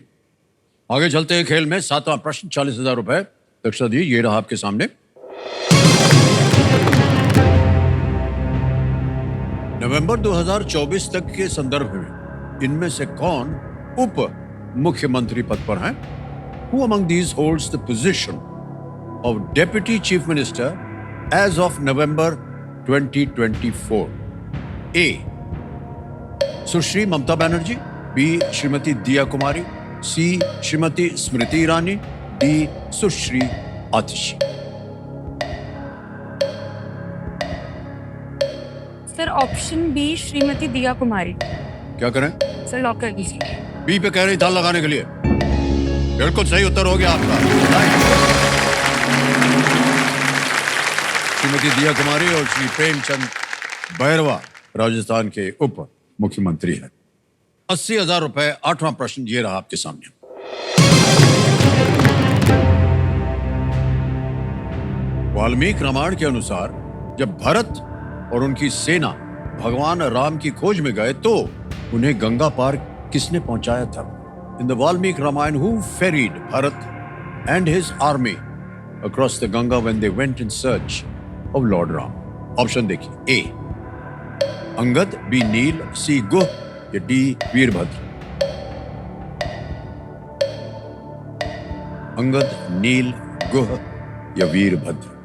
आगे चलते हैं खेल में। 7वां प्रश्न 40,000 रुपए। दक्षा जी ये रहा आपके सामने। नवंबर 2024 तक के संदर्भ में इनमें से कौन उप मुख्यमंत्री पद पर हैं? Who among these holds the position of Deputy Chief Minister as of November 2024? A. Sushri Mamata Banerjee, B. Shrimati दिया कुमारी, C. श्रीमती स्मृति ईरानी, D. सुश्री आतिशी। सर ऑप्शन बी श्रीमती दिया कुमारी। क्या करें? सर लॉक कर दीजिए। बी पे कह रही ताल लगाने के लिए। बिल्कुल सही उत्तर हो गया आपका। श्रीमती दिया कुमारी और श्री प्रेमचंद बैरवा राजस्थान के उप मुख्यमंत्री हैं। 80,000 रुपए। 8वां प्रश्न ये रहा आपके सामने। वाल्मीकि रामायण के अनुसार जब भरत और उनकी सेना भगवान राम की खोज में गए तो उन्हें गंगा पार किसने पहुंचाया था? In the Valmiki Ramayana who ferried Bharat and his army across the Ganga when they went in search of lord Ram? Option देखिए। A Angad, B Nil, C Guh या डी वीरभद्र? अंगद, नील, गुह या वीरभद्र?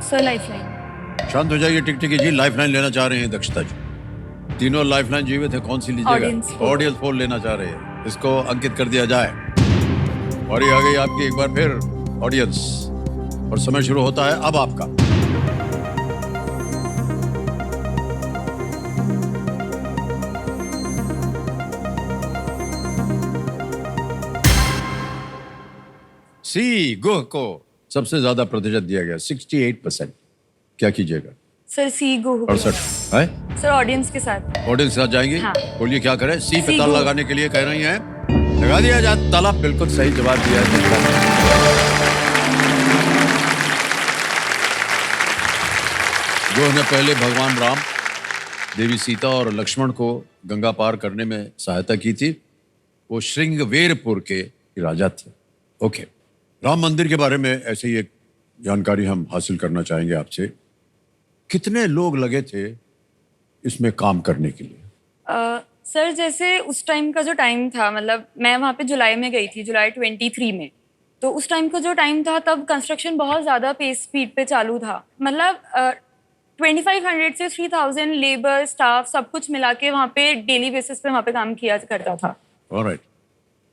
Sir lifeline. शांत हो जाइए टिकटिकी जी, लाइफलाइन लेना चाह रहे हैं दक्षता जी। तीनों लाइफलाइन जीवित है, कौन सी लीजिएगा? Audience poll। ऑडियंस पोल लेना चाह रहे हैं, इसको अंकित कर दिया जाए। और ये आ गई आपकी एक बार फिर ऑडियंस, और समय शुरू होता है अब आपका। सी गुह को सबसे ज्यादा प्रतिशत दिया गया, 68%। क्या कीजिएगा? सर सी गो। 68 है। सर ऑडियंस के साथ। ऑडियंस के साथ जाएंगे? हाँ। बोलिए क्या करें? सी पे सी ताला गो। लगाने के लिए कह रही हैं, लगा दिया जाए ताला। बिल्कुल सही जवाब दिया है। जो ने पहले भगवान राम, देवी सीता और लक्ष्मण को गंगा पार करने में सहायता की थी, वो श्रृंगवेरपुर के राजा थे। ओके, राम मंदिर के बारे में ऐसे ही एक जानकारी हम हासिल करना चाहेंगे आपसे। कितने लोग लगे थे इसमें काम करने के लिए? सर जैसे उस टाइम का जो टाइम था, मतलब मैं वहाँ पे जुलाई में गई थी, जुलाई 23 में। तो उस टाइम का जो टाइम था तब कंस्ट्रक्शन बहुत ज़्यादा पेस स्पीड पे चालू था। मतलब 2500 से 3000 लेबर स्टाफ सब कुछ मिला के वहाँ पे डेली बेसिस पे वहाँ पे काम किया करता था। ऑलराइट।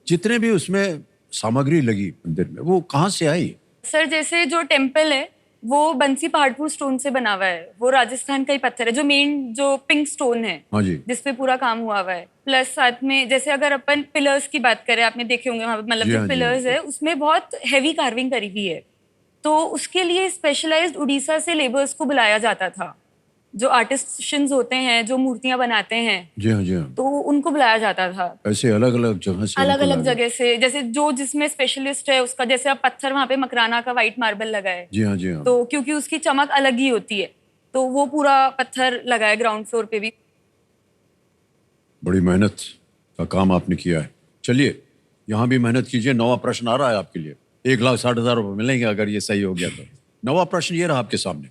जितने भी उसमें सामग्री लगी मंदिर में, वो कहाँ से आई? सर जैसे जो टेम्पल है वो बंसी पहाड़पुर स्टोन से बना हुआ है, वो राजस्थान का ही पत्थर है, जो मेन जो पिंक स्टोन है, हाँ जी। जिसपे पूरा काम हुआ हुआ है। प्लस साथ में जैसे अगर अपन पिलर्स की बात करें, आपने देखे होंगे वहाँ पे, मतलब जी जो हाँ, जी पिलर्स है उसमें बहुत हैवी कार्विंग करी हुई है। तो उसके लिए स्पेशलाइज्ड उड़ीसा से लेबर्स को बुलाया जाता था, जो आर्टिस्टिशियंस होते हैं, जो मूर्तियां बनाते हैं, जी हाँ, जी हाँ। तो उनको बुलाया जाता था। ऐसे अलग अलग जगह से अलग उनको अलग लाया। जगह से, जैसे जो जिसमें स्पेशलिस्ट है उसका, जैसे अब पत्थर वहाँ पे मकराना का व्हाइट मार्बल लगा है, जी हाँ, जी हाँ। तो क्योंकि उसकी चमक अलग ही होती है, तो वो पूरा पत्थर लगा है ग्राउंड फ्लोर पे भी। बड़ी मेहनत का काम आपने किया है। चलिए यहाँ भी मेहनत कीजिए। 9वां प्रश्न आ रहा है आपके लिए, 1,60,000 रुपए मिलेंगे अगर ये सही हो गया तो। 9वां प्रश्न ये रहा आपके सामने।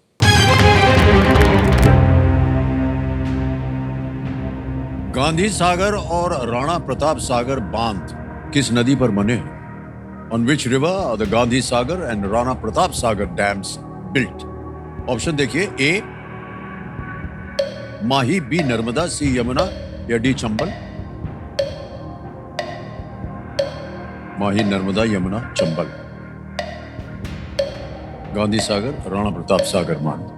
गांधी सागर और राणा प्रताप सागर बांध किस नदी पर बने हैं? On which river are the Gandhi Sagar and Rana Pratap Sagar dams built? Option देखिए, A Mahi, B Narmada, C Yamuna या डी चंबल? माही, नर्मदा, यमुना, चंबल। गांधी सागर, राणा प्रताप सागर बांध।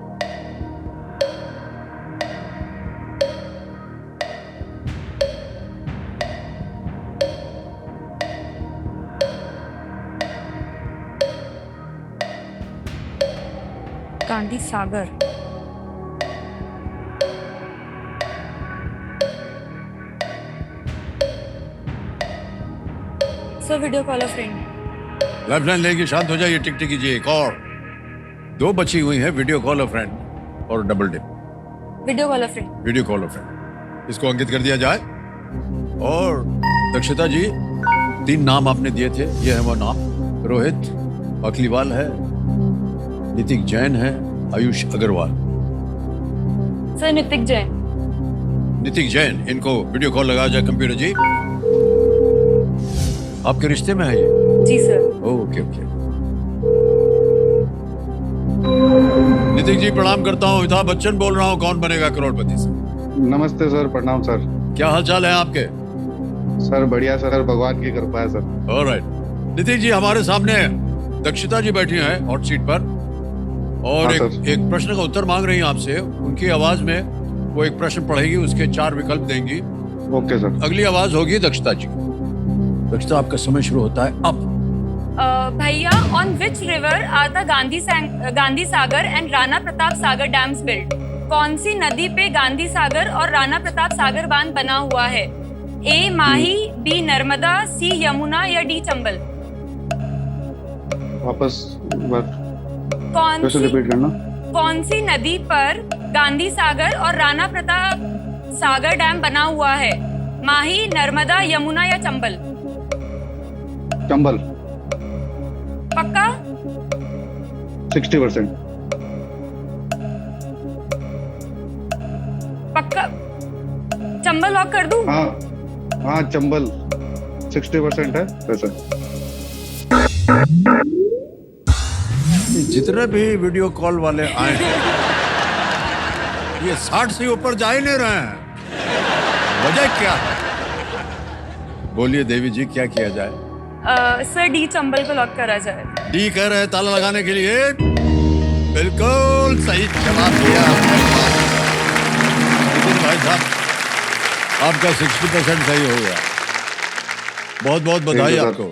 Gandhi Sagar. Sir video call a friend. Lifeline लेंगे, शांत हो जाइए टिकटिकी जी। एक और 2 बची हुई है, वीडियो कॉल अ फ्रेंड और double dip. Video call a friend. Video call a friend, इसको अंकित कर दिया जाए। और दक्षता जी, 3 नाम आपने दिए थे, ये है वो नाम। रोहित अखलीवाल है, नितिक जैन है, आयुष अग्रवाल। सर नितिक जैन। नितिक जैन, इनको वीडियो कॉल लगाया जाए कंप्यूटर जी। आपके रिश्ते में है ये? जी sir. Okay okay. Nitik ji प्रणाम करता हूँ, अमिताभ बच्चन बोल रहा हूँ, कौन बनेगा करोड़पति से। नमस्ते सर, प्रणाम सर। क्या हाल चाल है आपके? सर बढ़िया सर, भगवान की कृपा है सर। ऑलराइट। नितिक जी, हमारे सामने दक्षता जी बैठी हैं हॉट सीट पर, और हाँ, एक प्रश्न का उत्तर मांग रही हैं आपसे। उनकी आवाज में वो एक प्रश्न पढ़ेगी, उसके 4 विकल्प देंगी। Okay sir. अगली आवाज होगी दक्षता जी। दक्षता, आपका समय शुरू होता है अब। भैया, on which river are the Gandhi Sagar and Rana Pratap Sagar dams built? कौन सी नदी पे गांधी सागर और राणा प्रताप सागर बांध बना हुआ है? ए माही, बी नर्मदा, सी यमुना या डी चंबल? वापस कौन कैसे सी रिपीट करना? कौन सी नदी पर गांधी सागर और राणा प्रताप सागर डैम बना हुआ है? माही, नर्मदा, यमुना या चंबल? चंबल। पक्का? 60%। पक्का? चंबल लॉक कर दूं? हाँ हाँ, चंबल 60% है वैसे। जितने भी वीडियो कॉल वाले आए हैं ये 60 से ऊपर जा ही नहीं रहे हैं। वजह क्या है? बोलिए देवी जी, क्या किया जाए? सर डी चंबल को लॉक करा जाए। डी कह रहे हैं ताला लगाने के लिए। बिल्कुल सही जवाब दिया आपने। नितिन भाई साहब, आपका 60% सही हो गया। बहुत बहुत बधाई आपको।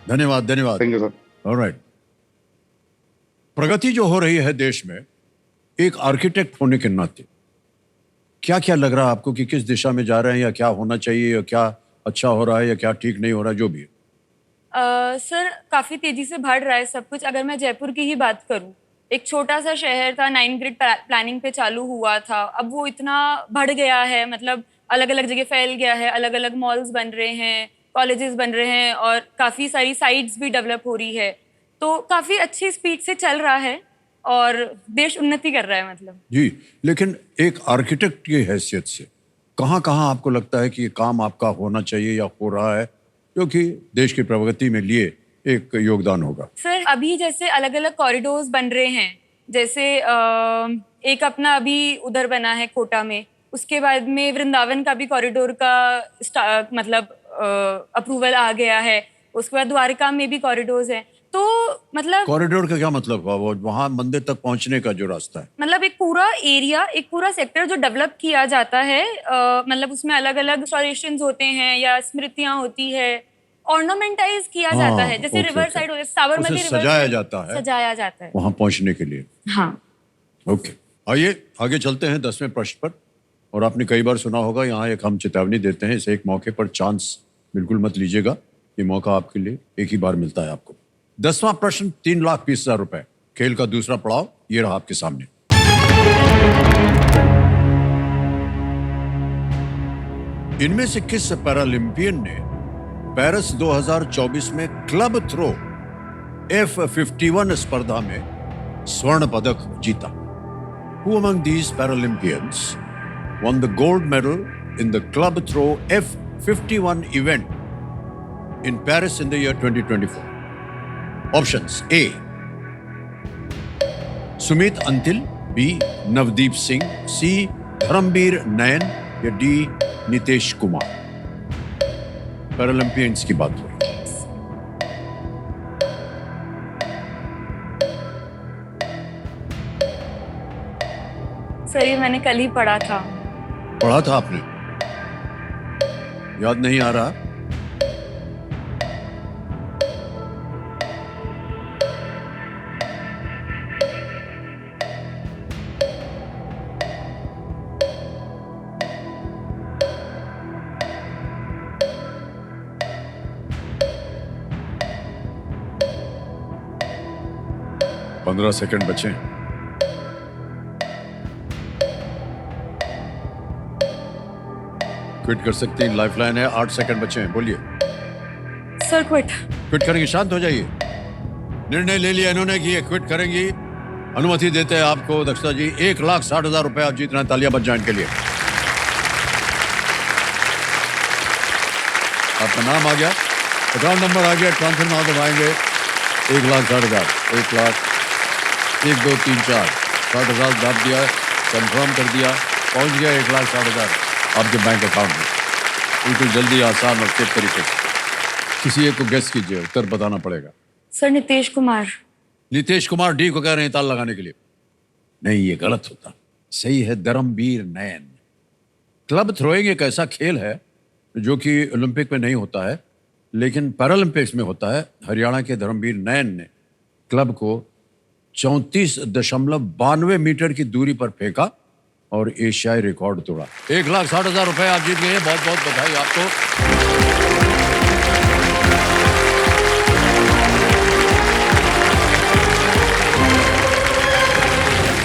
धन्यवाद धन्यवाद। Thank you sir. ऑलराइट। प्रगति जो हो रही है देश में, एक आर्किटेक्ट होने के नाते क्या क्या लग रहा है आपको कि किस दिशा में जा रहे हैं, या क्या होना चाहिए, या क्या अच्छा हो रहा है, या क्या ठीक नहीं हो रहा है, जो भी है? सर काफी तेजी से बढ़ रहा है सब कुछ। अगर मैं जयपुर की ही बात करूं, एक छोटा सा शहर था, 9 ग्रिड प्लानिंग पे चालू हुआ था, अब वो इतना बढ़ गया है, मतलब अलग अलग जगह फैल गया है, अलग अलग मॉल्स बन रहे हैं, कॉलेजेस बन रहे हैं और काफी सारी साइट्स भी डेवलप हो रही है। तो काफी अच्छी स्पीड से चल रहा है और देश उन्नति कर रहा है मतलब। जी, लेकिन एक आर्किटेक्ट की हैसियत से कहाँ कहाँ आपको लगता है कि ये काम आपका होना चाहिए या हो रहा है, जो कि देश की प्रगति में लिए एक योगदान होगा? सर अभी जैसे अलग अलग कॉरिडोर्स बन रहे हैं, जैसे एक अपना अभी उधर बना है कोटा में, उसके बाद में वृंदावन का भी कॉरिडोर का मतलब अप्रूवल आ गया है, उसके बाद द्वारका में भी कॉरिडोर्स हैं। तो मतलब कॉरिडोर का क्या मतलब हुआ? वो वहां मंदिर तक पहुंचने का जो रास्ता है, मतलब एक पूरा एरिया, एक पूरा सेक्टर जो डेवलप किया जाता है, मतलब उसमें अलग अलग इंस्टॉलेशंस होते हैं या स्मृतियां होती है, ऑर्नामेंटाइज किया जाता है, जैसे ओके, रिवर ओके। साइड होता है, साबरमती उसे रिवर सजाया साइड जाता है सजाया जाता है। वहां पहुंचने के लिए। हाँ। ओके, आइए आगे चलते हैं 10वें प्रश्न पर। और आपने कई बार सुना होगा, यहाँ एक हम चेतावनी देते हैं, इसे एक मौके पर चांस बिल्कुल मत लीजिएगा। ये मौका आपके लिए एक ही बार मिलता है आपको। 10वां प्रश्न, 3,20,000 रुपए। खेल का दूसरा पड़ाव ये रहा आपके सामने। इनमें से किस पैरालंपियन ने पेरिस 2024 में क्लब थ्रो F51 स्पर्धा में स्वर्ण पदक जीता? Who among these Paralympians won the gold medal in the club throw F51 event in Paris in the year 2024? Options: A. Sumit Antil, B. Navdeep Singh, C. Dharmveer नयन या D. नितेश कुमार। पैरालंपियंस की बात हो रही है। सर ये मैंने कल ही पढ़ा था। पढ़ा था आपने? याद नहीं आ रहा? पंद्रह सेकंड बचे। क्विट कर सकते हैं, लाइफलाइन है। 8 सेकंड बचे हैं, बोलिए। Sir quit. क्विट करेंगे? शांत हो जाइए। निर्णय ले लिया इन्होंने कि ये क्विट करेंगी। अनुमति देते हैं आपको दक्षता जी। 1,60,000 रुपए आप जीत रहे हैं। तालियां बच जाए इनके लिए। आपका नाम आ गया, अकाउंट नंबर आ गया, ट्रांसफर नाउ दबाएंगे। 1,60,000, 1 लाख, 1 2 3 4 60,000 दाब दिया, कंफर्म कर दिया, पहुंच गया 1,60,000 आपके बैंक अकाउंट में। बिल्कुल जल्दी, आसान और तेज तरीके से। किसी एक को गेस कीजिए, उत्तर बताना पड़ेगा। सर नितेश कुमार। नितेश कुमार डी को कह रहे हैं ताल लगाने के लिए। नहीं, ये गलत होता। सही है धर्मवीर नयन। क्लब थ्रोइंग एक ऐसा खेल है जो कि ओलंपिक में नहीं होता है, लेकिन पैरालंपिक्स में होता है। हरियाणा के धर्मवीर नयन ने क्लब को 34.92 मीटर की दूरी पर फेंका और एशियाई रिकॉर्ड तोड़ा। 1,60,000 रुपए आप जीत गए। बहुत बहुत बधाई आपको।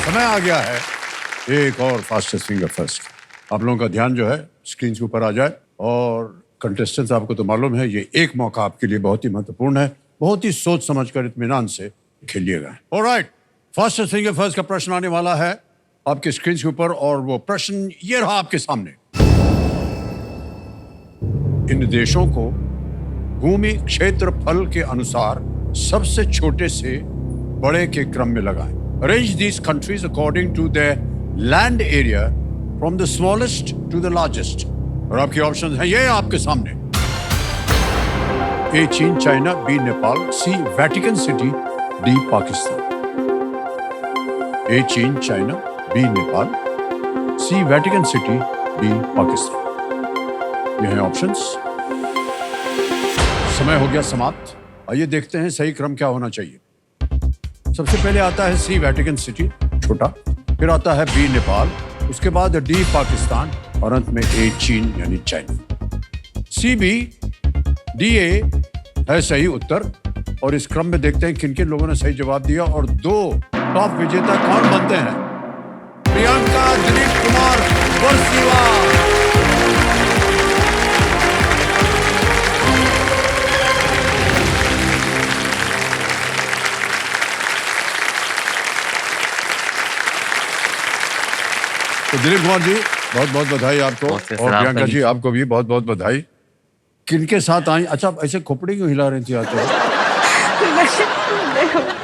समय आ गया है एक और फास्टेस्ट फिंगर फर्स्ट। आप लोगों का ध्यान जो है स्क्रीन के ऊपर आ जाए और कंटेस्टेंट्स, आपको तो मालूम है ये एक मौका आपके लिए बहुत ही महत्वपूर्ण है, बहुत ही सोच समझकर इत्मीनान से खेलिएगा। ऑलराइट, फर्स्ट सिंगल फर्स्ट का प्रश्न आने वाला है आपके स्क्रीन के ऊपर और वो प्रश्न ये रहा आपके सामने। इन देशों को भूमि क्षेत्रफल के अनुसार सबसे छोटे से बड़े के क्रम में लगाएं। Arrange these countries according to the land area from the smallest to the largest. और आपके ऑप्शन हैं ये आपके सामने। ए चीन China, B Nepal, C Vatican City, D Pakistan. A चीन China, B Nepal, C Vatican City, D Pakistan. ये हैं ऑप्शंस। समय हो गया समाप्त। आइए देखते हैं सही क्रम क्या होना चाहिए। सबसे पहले आता है सी वेटिकन सिटी, छोटा, फिर आता है बी नेपाल, उसके बाद डी पाकिस्तान और अंत में ए चीन यानी China. C B D A है सही उत्तर और इस क्रम में देखते हैं किन किन लोगों ने सही जवाब दिया और 2 टॉप विजेता कौन बनते हैं। प्रियंका, दिलीप कुमार, वर्षिवा। तो दिलीप कुमार जी बहुत बहुत बधाई आपको और प्रियंका जी आपको भी बहुत बहुत बधाई। किनके साथ आई? अच्छा, ऐसे खोपड़ी क्यों हिला रही थी आते हुए?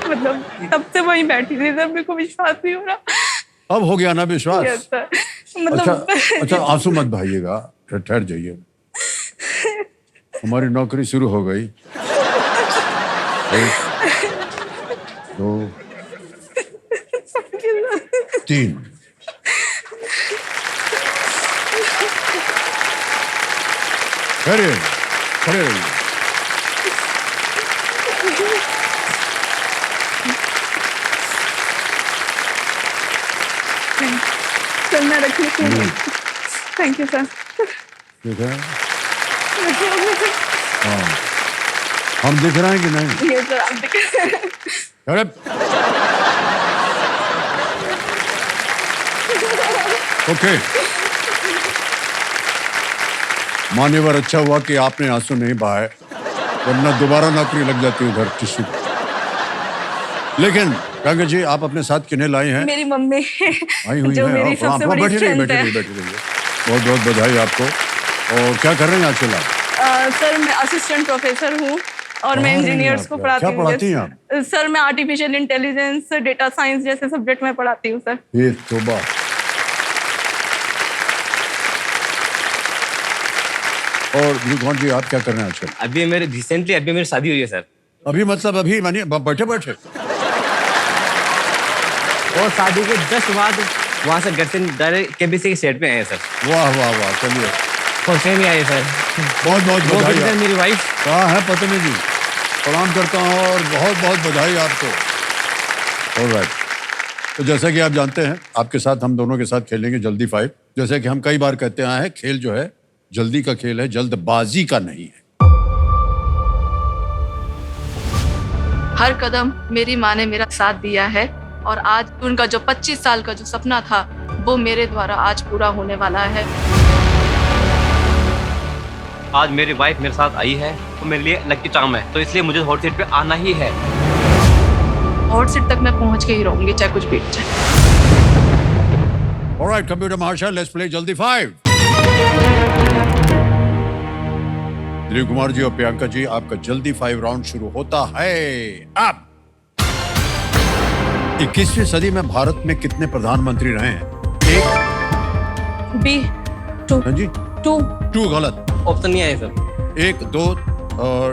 मतलब तब से वहीं बैठी थी सर, मेरे को विश्वास नहीं हो रहा। अब हो गया ना विश्वास? Yes, sir। मतलब अच्छा, आंसू मत बहाइएगा, ठहर जाइए। हमारी नौकरी शुरू हो गई। 1 2 3। खड़े रहिए। सर मैं रख लेती हूँ। Thank you sir. ठीक है, हाँ, हम दिख रहे हैं कि नहीं? ये सर आप दिख रहे हैं। अरे ओके, मान्यवर, अच्छा हुआ कि आपने आंसू नहीं बहाए, वरना दोबारा नौकरी लग जाती उधर टिश्यू। लेकिन प्रियंका जी, आप अपने साथ किन्हें लाई हैं? मेरी मम्मी आई हुई जो है। मेरी सबसे बड़ी बैठी रहिए, स्ट्रेंथ है। बैठी रहिए। बहुत बहुत बधाई आपको। और क्या कर रहे हैं आजकल आप? सर मैं असिस्टेंट प्रोफेसर हूँ और मैं अरे इंजीनियर्स को बाप रे, पढ़ाती क्या हूँ। पढ़ाती हैं आप? सर मैं आर्टिफिशियल इंटेलिजेंस, डेटा साइंस जैसे सब्जेक्ट में पढ़ाती हूँ सर। ये तोबा। और दिलीप जी, आप क्या कर रहे हैं आजकल? अभी मेरी शादी हुई है सर। अभी मतलब अभी मानिए बैठे बैठे? और शादी के जस्ट बाद वहाँ से घर से डायरेक्ट केबीसी के सेट पे आए हैं सर। वाह वाह वाह, चलिए और से भी आए सर। बहुत बहुत वो बधाई। है मेरी वाइफ। कहाँ है पत्नी जी? प्रणाम करता हूँ और बहुत बहुत बधाई आपको। ऑलराइट, तो जैसा कि आप जानते हैं, आपके साथ हम दोनों के साथ खेलेंगे जल्दी 5। जैसे कि हम कई बार कहते आए हैं, खेल जो है जल्दी का खेल है, जल्दबाजी का नहीं है। हर कदम मेरी माँ ने मेरा साथ दिया है और आज उनका जो 25 साल का जो सपना था वो मेरे द्वारा आज पूरा होने वाला है। आज मेरी वाइफ मेरे साथ आई है तो मेरे लिए लकी चार्म है, तो इसलिए मुझे हॉट सीट पे आना ही है। हॉट सीट तक मैं पहुंच के ही रहूंगी, चाहे कुछ बीत जाए। ऑलराइट कंप्यूटर महाशय, लेट्स प्ले जल्दी 5। दिलीप कुमार जी और प्रियंका जी, आपका जल्दी 5 राउंड शुरू होता है अब। 21वीं सदी में भारत में कितने प्रधानमंत्री रहे हैं? 1 बी 2 हाँ जी 2 गलत। ऑप्शन नहीं आए सर। 1 2 और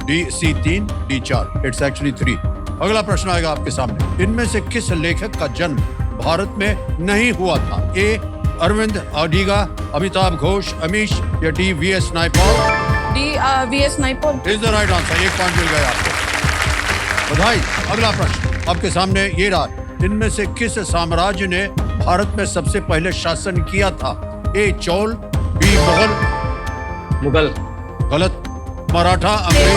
D C 3 D 4। It's actually 3। अगला प्रश्न आएगा आपके सामने। इनमें से किस लेखक का जन्म भारत में नहीं हुआ था? ए अरविंद अडिगा, अमिताभ घोष, अमीश या D V S Naipaul? D V S. Naipaul is the right answer. 1 point मिल गया आपको, बधाई। अगला प्रश्न आपके सामने ये रहा। इनमें से किस साम्राज्य ने भारत में सबसे पहले शासन किया था? ए चोल, बी मुगल। गलत। मराठा, अंग्रेज?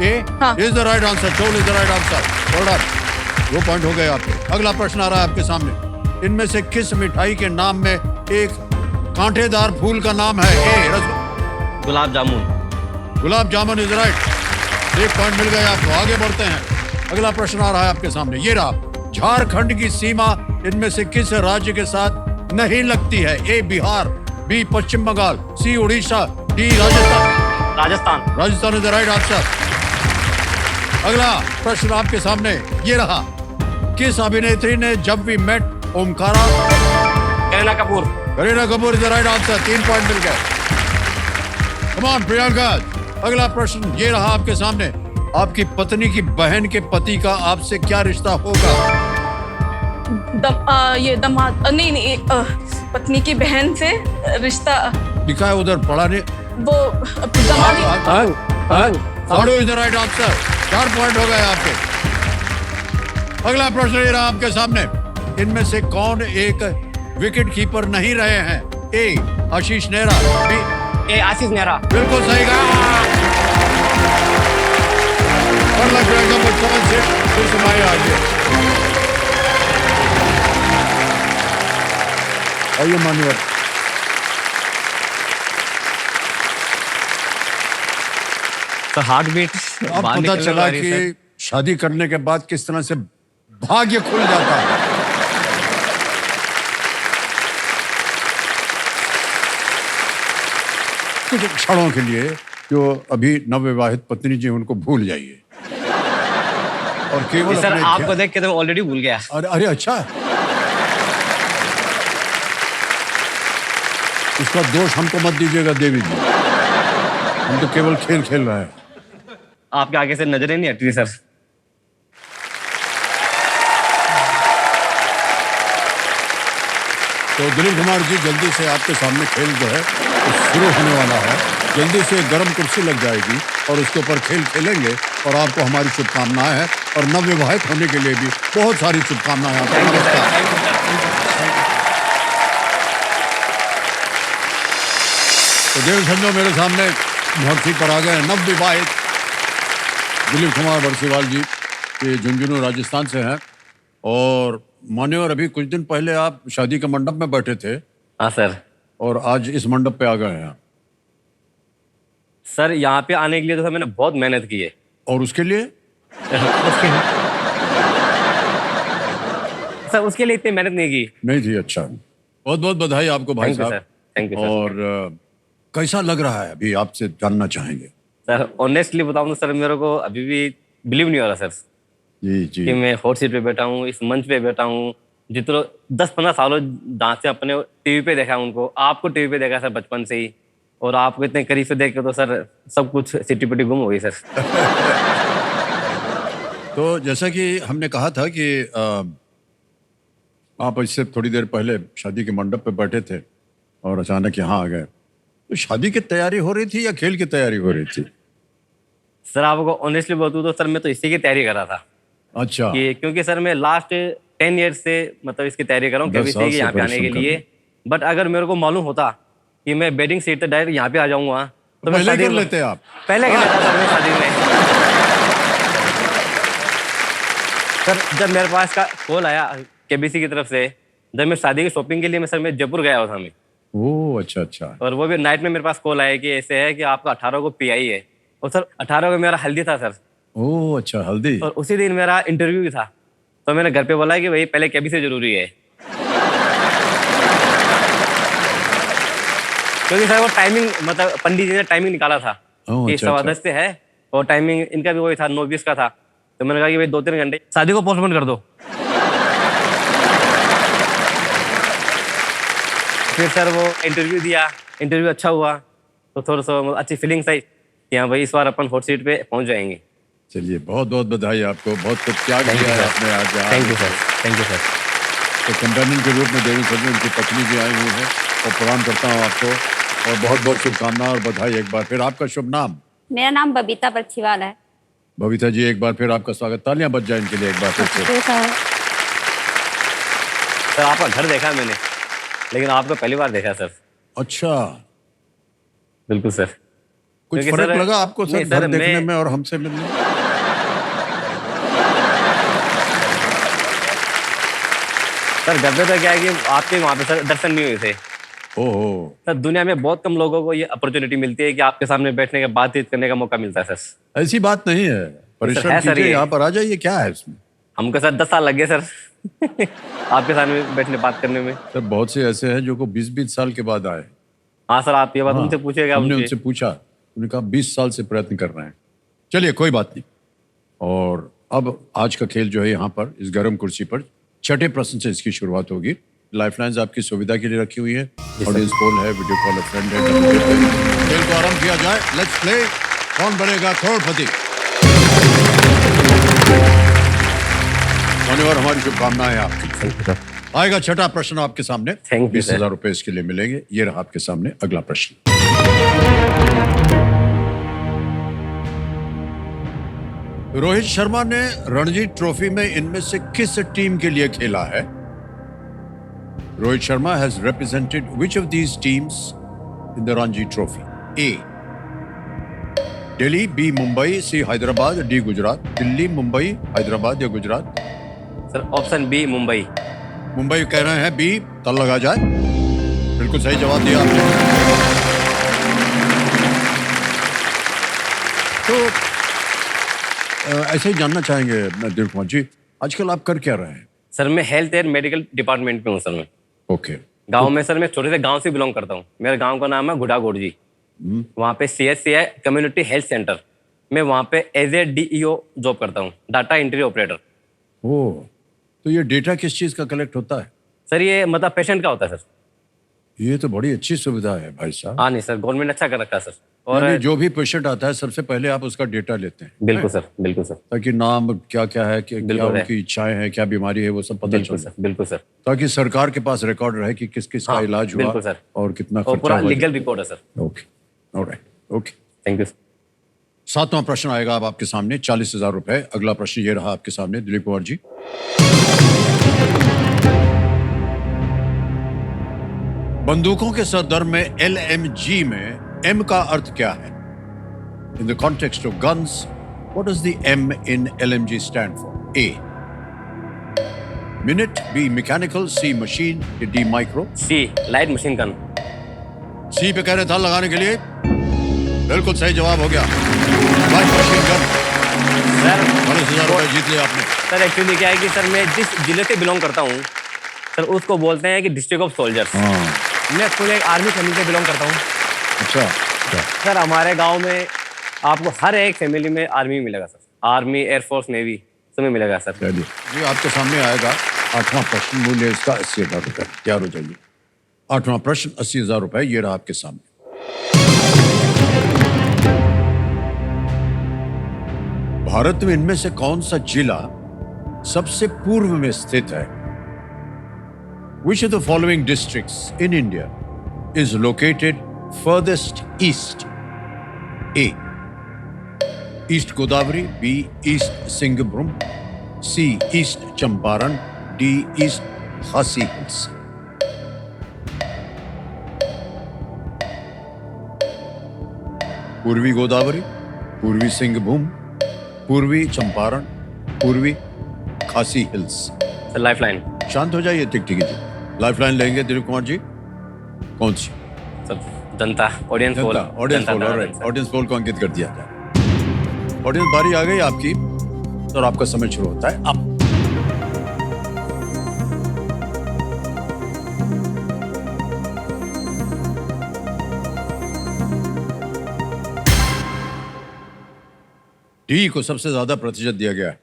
ए हाँ। Is the right answer. Chola is the right answer. Well done. 2 point हो गए आपके। अगला प्रश्न आ रहा है आपके सामने। इनमें से किस मिठाई के नाम में एक कांटेदार फूल का नाम है? ए gulab jamun. Gulab jamun is right. 1 point मिल गए आपको। आगे बढ़ते हैं। अगला प्रश्न आ रहा है आपके सामने, ये रहा। झारखंड की सीमा इनमें से किस राज्य के साथ नहीं लगती है? A Bihar, B Paschim Bengal, C Orissa, D Rajasthan. Rajasthan. Rajasthan is the right answer. अगला प्रश्न आपके सामने ये रहा। किस अभिनेत्री ने Jab We Met Omkara? Kareena Kapoor. Kareena Kapoor is the right answer. 3 point मिल गए। Come on Priyanka. अगला प्रश्न ये रहा आपके सामने। आपकी पत्नी की बहन के पति का आपसे क्या रिश्ता होगा? ये दामाद नहीं, पत्नी की बहन से रिश्ता। लिखा है उधर, पढ़ा नहीं। वो दामाद। साडू is the right answer. 4 point हो गए आपके। अगला प्रश्न ये रहा आपके सामने। इनमें से कौन एक विकेट कीपर नहीं रहे हैं? ए आशीष नेहरा, बी ए आशीष नेहरा। बिल्कुल सही कहा। फिर समाये आइए। आइए मान्यवर। तो हार्ट बीट अब पता चला कि शादी करने के बाद किस तरह से भाग्य खुल जाता है। कुछ क्षणों के लिए जो अभी नवविवाहित पत्नी जी उनको भूल जाइए और केवल सर अपने आपको देख के तो ऑलरेडी भूल गया। अरे अच्छा, इसका दोष हमको मत दीजिएगा देवी जी, हम तो केवल खेल खेल रहे हैं। आपके आगे से नजरें नहीं हटती सर। तो दिलीप कुमार जी जल्दी से आपके सामने खेल जो है शुरू होने वाला है। जल्दी से गर्म कुर्सी लग जाएगी और उसके ऊपर खेल खेलेंगे और आपको हमारी शुभकामनाएं हैं और नवविवाहित होने के लिए भी बहुत सारी शुभकामनाएं आपको। नमस्कार। तो देव संजो मेरे सामने भर्ती पर आ गए नवविवाहित दिलीप कुमार बरसीवाल जी, ये झुंझुनू राजस्थान से हैं। और मान्यवर अभी कुछ दिन पहले आप शादी के मंडप में बैठे थे। हाँ सर। और आज इस मंडप पे आ गए हैं सर। यहाँ पे आने के लिए तो सर मैंने बहुत मेहनत की है। और उसके लिए सर उसके लिए इतनी मेहनत नहीं की। नहीं थी। अच्छा, बहुत बहुत बधाई आपको भाई साहब। Thank you sir. और कैसा लग रहा है अभी, आपसे जानना चाहेंगे। सर ऑनेस्टली बताऊं तो सर मेरे को अभी भी बिलीव नहीं हो रहा सर जी जी कि मैं हॉट सीट पे बैठा हूँ, इस मंच पे बैठा हूँ। जितना 10-15 सालों जहाँ से अपने टीवी पे देखा उनको, आपको टीवी पे देखा सर बचपन से ही, और आपको इतने करीब से देख के तो सर सब कुछ सिटी पिटी गुम हो गई सर। तो जैसा कि हमने कहा था कि आप इससे थोड़ी देर पहले शादी के मंडप पे बैठे थे और अचानक यहाँ आ गए, तो शादी की तैयारी हो रही थी या खेल की तैयारी हो रही थी? सर आपको ऑनेस्टली बताऊं तो सर मैं तो इसी की तैयारी कर रहा था। अच्छा। कि क्योंकि सर मैं लास्ट 10 ईयर्स से मतलब इसकी तैयारी कर रहा हूँ केबीसी के यहाँ पे आने के लिए। बट अगर मेरे को मालूम होता कि मैं बैटिंग सीट तक डायरेक्ट यहाँ पे आ जाऊंगा तो मैं पहले कर लेते आप। पहले कर लेता सर मैं शादी में। सर जब मेरे पास का कॉल आया केबीसी की तरफ से, जब मैं शादी की शॉपिंग के लिए मैं जयपुर गया हुआ था मैं। ओह अच्छा अच्छा। और वो भी नाइट में मेरे पास कॉल आया कि ऐसे है कि आपका 18 को पीआई है। और सर 18 को मेरा हल्दी था सर। ओह अच्छा, हल्दी। और उसी दिन मेरा इंटरव्यू भी था। तो मैंने घर पे बोला कि भाई पहले केबीसी जरूरी है, क्योंकि सर वो टाइमिंग मतलब पंडित जी ने टाइमिंग निकाला था कि 10:15 से है और टाइमिंग इनका भी वही था 9:20 का था। तो मैंने कहा कि भाई 2-3 घंटे शादी को पोस्टपोन कर दो। फिर सर वो इंटरव्यू दिया, इंटरव्यू अच्छा हुआ तो थोड़ा सा अच्छी फीलिंग्स आई कि हाँ भाई इस बार अपन हॉट सीट पे पहुंच जाएंगे। चलिए बहुत बहुत बधाई आपको, बहुत कुछ त्याग किया है आपने आज। Thank you sir. Thank you sir. तो कंपेनियन के रूप में देवी संजू उनकी पत्नी भी आई हुई है और प्रणाम करता हूँ आपको और बहुत बहुत शुभकामनाएं और बधाई एक बार फिर। आपका शुभ नाम? मेरा नाम बबीता बरछीवाल है। बबीता जी एक बार फिर आपका स्वागत, तालियां बज जाए इनके लिए एक बार फिर से। सर आपका घर देखा मैंने, लेकिन आपको पहली बार देखा सर। अच्छा, बिल्कुल सर। कुछ फर्क लगा आपको सर घर देखने में और हमसे मिलने में? सर घर पे तो क्या है कि आपके वहाँ पे सर दर्शन नहीं हुए थे, ओहो, सर दुनिया में बहुत कम लोगों को ये अपॉर्चुनिटी मिलती है कि आपके सामने बैठने का बातचीत करने का मौका मिलता है सर। ऐसी बात नहीं है, परिश्रम है सर कीजिए, ये। यहाँ पर आ जाइए, क्या है इसमें? हमको सर 10 साल लग गए सर आपके सामने बैठने बात करने में। सर बहुत से ऐसे हैं जो को 20-20 साल के बाद आए। हाँ सर, आप ये बात हाँ, उनसे पूछिएगा। हमने उनसे उनसे पूछा, उन्होंने कहा 20 साल से प्रयत्न कर रहे हैं। चलिए कोई बात नहीं। और अब आज का खेल जो है यहाँ पर इस गर्म कुर्सी पर छठे प्रश्न से इसकी शुरुआत होगी। लाइफलाइंस आपकी सुविधा के लिए रखी हुई है, ऑडियंस पोल है, वीडियो कॉल अ फ्रेंड है। खेल को आरंभ किया जाए, लेट्स प्ले। कौन बनेगा करोड़पति? धन्यवाद, हमारी शुभकामनाएं आपकी। आएगा छठा प्रश्न आपके सामने। Thank you, 20,000 रुपए इसके लिए मिलेंगे। ये रहा आपके सामने अगला प्रश्न। रोहित शर्मा ने रणजी ट्रॉफी में इनमें से किस टीम के लिए खेला है? Rohit Sharma has represented which of these teams in the Ranji trophy? A Delhi, B Mumbai, C Hyderabad, D Gujarat. Delhi, Mumbai, Hyderabad या Gujarat? Sir option B Mumbai. Mumbai कह रहे हैं, बी तल लगा जाए। बिल्कुल सही जवाब दिया आपने। तो ऐसे ही जानना चाहेंगे दिलीप कुमार जी, आजकल आप कर क्या रहे हैं? सर मैं हेल्थ एंड मेडिकल डिपार्टमेंट में हूँ सर। मैं ओके। गांव में सर, मैं छोटे से गांव से बिलोंग करता हूँ। मेरे गांव का नाम है गुड़ागोड़ जी। वहाँ पे CHC है, कम्युनिटी हेल्थ सेंटर। मैं वहाँ पे एज ए DEO जॉब करता हूँ, डाटा एंट्री ऑपरेटर। ओ, तो ये डेटा किस चीज का कलेक्ट होता है? सर ये मतलब पेशेंट का होता है सर। ये तो बड़ी अच्छी सुविधा है भाई साहब। हाँ नहीं सर, गवर्नमेंट अच्छा कर रखा है सर। और यानी जो भी पेशेंट आता है सबसे पहले आप उसका डेटा लेते हैं? बिल्कुल सर, बिल्कुल सर, ताकि नाम क्या क्या है, क्या बिल्कुल है। उनकी इच्छाएं हैं, क्या बीमारी है, वो सब पता बिल्कुल चले, सर, बिल्कुल सर, ताकि सरकार के पास रिकॉर्ड रहे कि किस किस का हाँ, इलाज हुआ बिल्कुल सर। और कितना और खर्चा पूरा हुआ। लीगल रिपोर्ट है sir. Okay, alright, okay. Thank you sir. सातवां प्रश्न आएगा अब आपके सामने, 40,000 रुपए। अगला प्रश्न ये रहा आपके सामने दिलीप कुमार जी। बंदूकों के सरदर्म में LMG में M का अर्थ क्या है? In the context of guns, what does the M in LMG stand for? A minute, B mechanical, C machine, D micro? C light machine gun. C पे कह रहे था लगाने के लिए, बिल्कुल सही जवाब हो गया। Light machine gun. सर 40,000 रुपए जीत लिया आपने। सर एक्चुअली क्या है कि सर मैं जिस जिले से बिलोंग करता हूँ सर, उसको बोलते हैं कि डिस्ट्रिक्ट ऑफ सोल्जर्स। मैं पूरे एक आर्मी फैमिली से बिलोंग करता हूँ। अच्छा, सर हमारे गांव में आपको हर एक फैमिली में आर्मी मिलेगा सर। आर्मी, एयरफोर्स, नेवी सब में मिलेगा सर। चलिए जी, आपके सामने आएगा आठवां प्रश्न। मूल्य इसका 80,000 रुपए। तैयार हो जाइए। आठवां प्रश्न 80,000 रुपए, ये रहा आपके सामने। भारत में इनमें से कौन सा जिला सबसे पूर्व में स्थित है? Which of the following districts in India is located furthest east? A. East Godavari, B. East Singhbhum, C. East Champaran, D. East Khasi Hills. पूर्वी गोदावरी, पूर्वी सिंहभूम, पूर्वी चंपारण, पूर्वी खासी हिल्स। Sir lifeline. शांत हो जाइए टिकटिकी जी। लाइफलाइन लेंगे दिलीप कुमार जी, कौन सी? सर जनता, ऑडियंस पोल। ऑडियंस पोल, ऑलराइट, ऑडियंस पोल को अंकित कर दिया जाए। ऑडियंस बारी आ गई आपकी और आपका समय शुरू होता है अब। डी को सबसे ज्यादा प्रतिशत दिया गया है,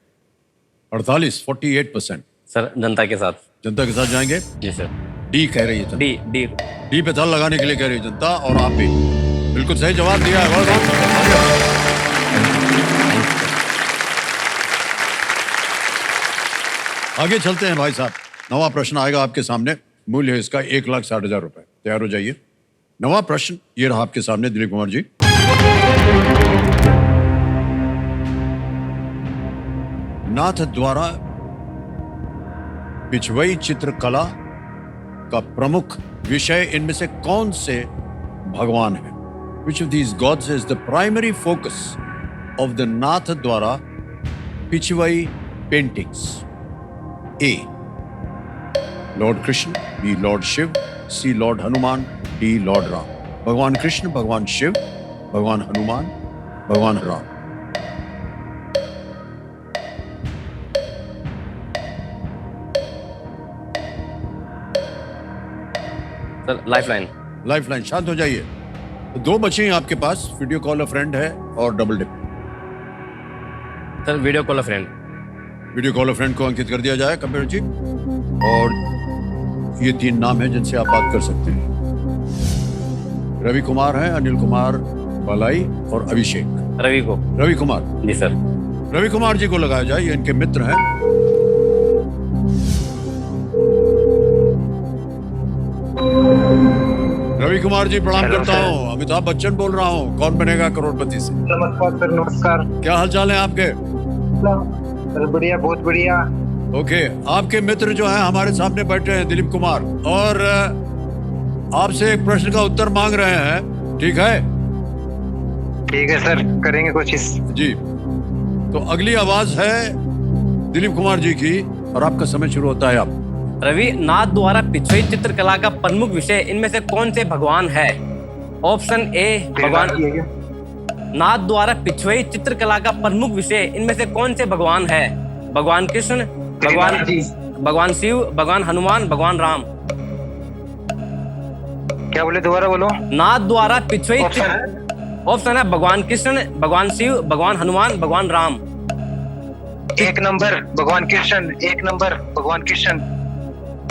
48% सर जनता के साथ। जनता के साथ जाएंगे। जी सर। डी कह रही है जनता। डी डी डी पे ताल लगाने के लिए कह रही है जनता, और आप भी बिल्कुल सही जवाब दिया है। well done। आगे चलते हैं भाई साहब। नवा प्रश्न आएगा आपके सामने। मूल्य है इसका 1,60,000 रुपए। तैयार हो जाइए। नवा प्रश्न ये रहा आपके सामने दिलीप कुमार जी। नाथ द्वारा पिछवई चित्रकला का प्रमुख विषय इनमें से कौन से भगवान है? Which of these gods is the primary focus of the Nathdwara pichhwai paintings? A. Lord Krishna, B Lord Shiva, C Lord Hanuman, D Lord Ram. भगवान कृष्ण, भगवान शिव, भगवान हनुमान, भगवान राम। Sir lifeline. लाइफलाइन। शांत हो जाइए। दो बचे हैं आपके पास, वीडियो कॉल अ फ्रेंड है और double dip. Sir video call a friend. Video call a friend को अंकित कर दिया जाए कंप्यूटर जी। और ये 3 नाम हैं जिनसे आप बात कर सकते हैं। रवि कुमार हैं, अनिल कुमार बालाई और अभिषेक। रवि को। रवि कुमार जी सर। रवि कुमार जी को लगाया जाए, ये इनके मित्र हैं। रवि कुमार जी प्रणाम करता हूँ। अमिताभ बच्चन बोल रहा हूँ, कौन बनेगा करोड़पति से। नमस्कार सर, नमस्कार। क्या हाल चाल है आपके? सर बढ़िया, बहुत बढ़िया। ओके, आपके मित्र जो हैं हमारे सामने बैठे हैं, दिलीप कुमार, और आपसे एक प्रश्न का उत्तर मांग रहे हैं, ठीक है? ठीक है सर, करेंगे कोशिश। जी, तो अगली आवाज है दिलीप कुमार जी की और आपका समय शुरू होता है। आप रवि नाथ द्वारा पिछड़ी चित्रकला का प्रमुख विषय इनमें से कौन से भगवान है? ऑप्शन ए भगवान नाथ द्वारा पिछड़ी चित्रकला का प्रमुख विषय इनमें से कौन से भगवान है? भगवान कृष्ण, भगवान शिव, भगवान हनुमान, भगवान राम। क्या बोले, दोबारा बोलो। नाथ द्वारा पिछड़ी ऑप्शन है भगवान कृष्ण, भगवान शिव, भगवान हनुमान, भगवान राम। 1 नंबर भगवान कृष्ण, 1 नंबर भगवान कृष्ण।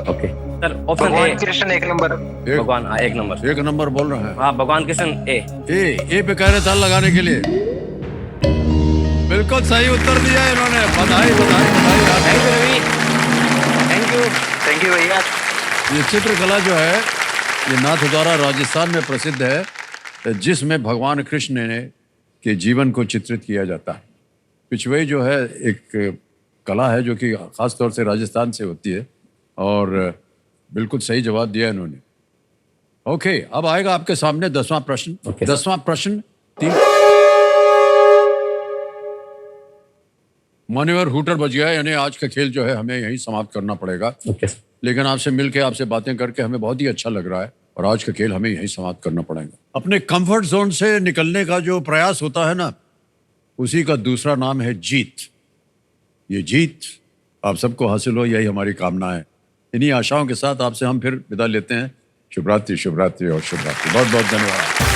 ओके सर, ऑप्शन भगवान ए कृष्ण 1 नंबर। भगवान। हाँ, 1 नंबर। 1 नंबर बोल रहे हैं। हाँ, भगवान कृष्ण ए। ए पे कह रहे ताल लगाने के लिए। बिल्कुल सही उत्तर दिया इन्होंने। बधाई बधाई बधाई। Thank you Ravi, thank you. Thank you भैया। ये चित्रकला जो है ये नाथद्वारा राजस्थान में प्रसिद्ध है, जिसमें भगवान कृष्ण ने के जीवन को चित्रित किया जाता है। पिछवाई जो है एक कला है जो कि खास तौर से राजस्थान से होती है, और बिल्कुल सही जवाब दिया इन्होंने। ओके, अब आएगा आपके सामने 10वां प्रश्न। 10वां प्रश्न 3 मान्यवर हुटर बज गया, यानी आज का खेल जो है हमें यहीं समाप्त करना पड़ेगा। लेकिन आपसे मिलके, आपसे बातें करके हमें बहुत ही अच्छा लग रहा है, और आज का खेल हमें यहीं समाप्त करना पड़ेगा। अपने कंफर्ट जोन से निकलने का जो प्रयास होता है ना, उसी का दूसरा नाम है जीत। ये जीत आप सबको हासिल हो, यही हमारी कामना है। इन्हीं आशाओं के साथ आपसे हम फिर विदा लेते हैं। शुभ रात्रि, शुभ रात्रि और शुभ रात्रि। बहुत बहुत धन्यवाद।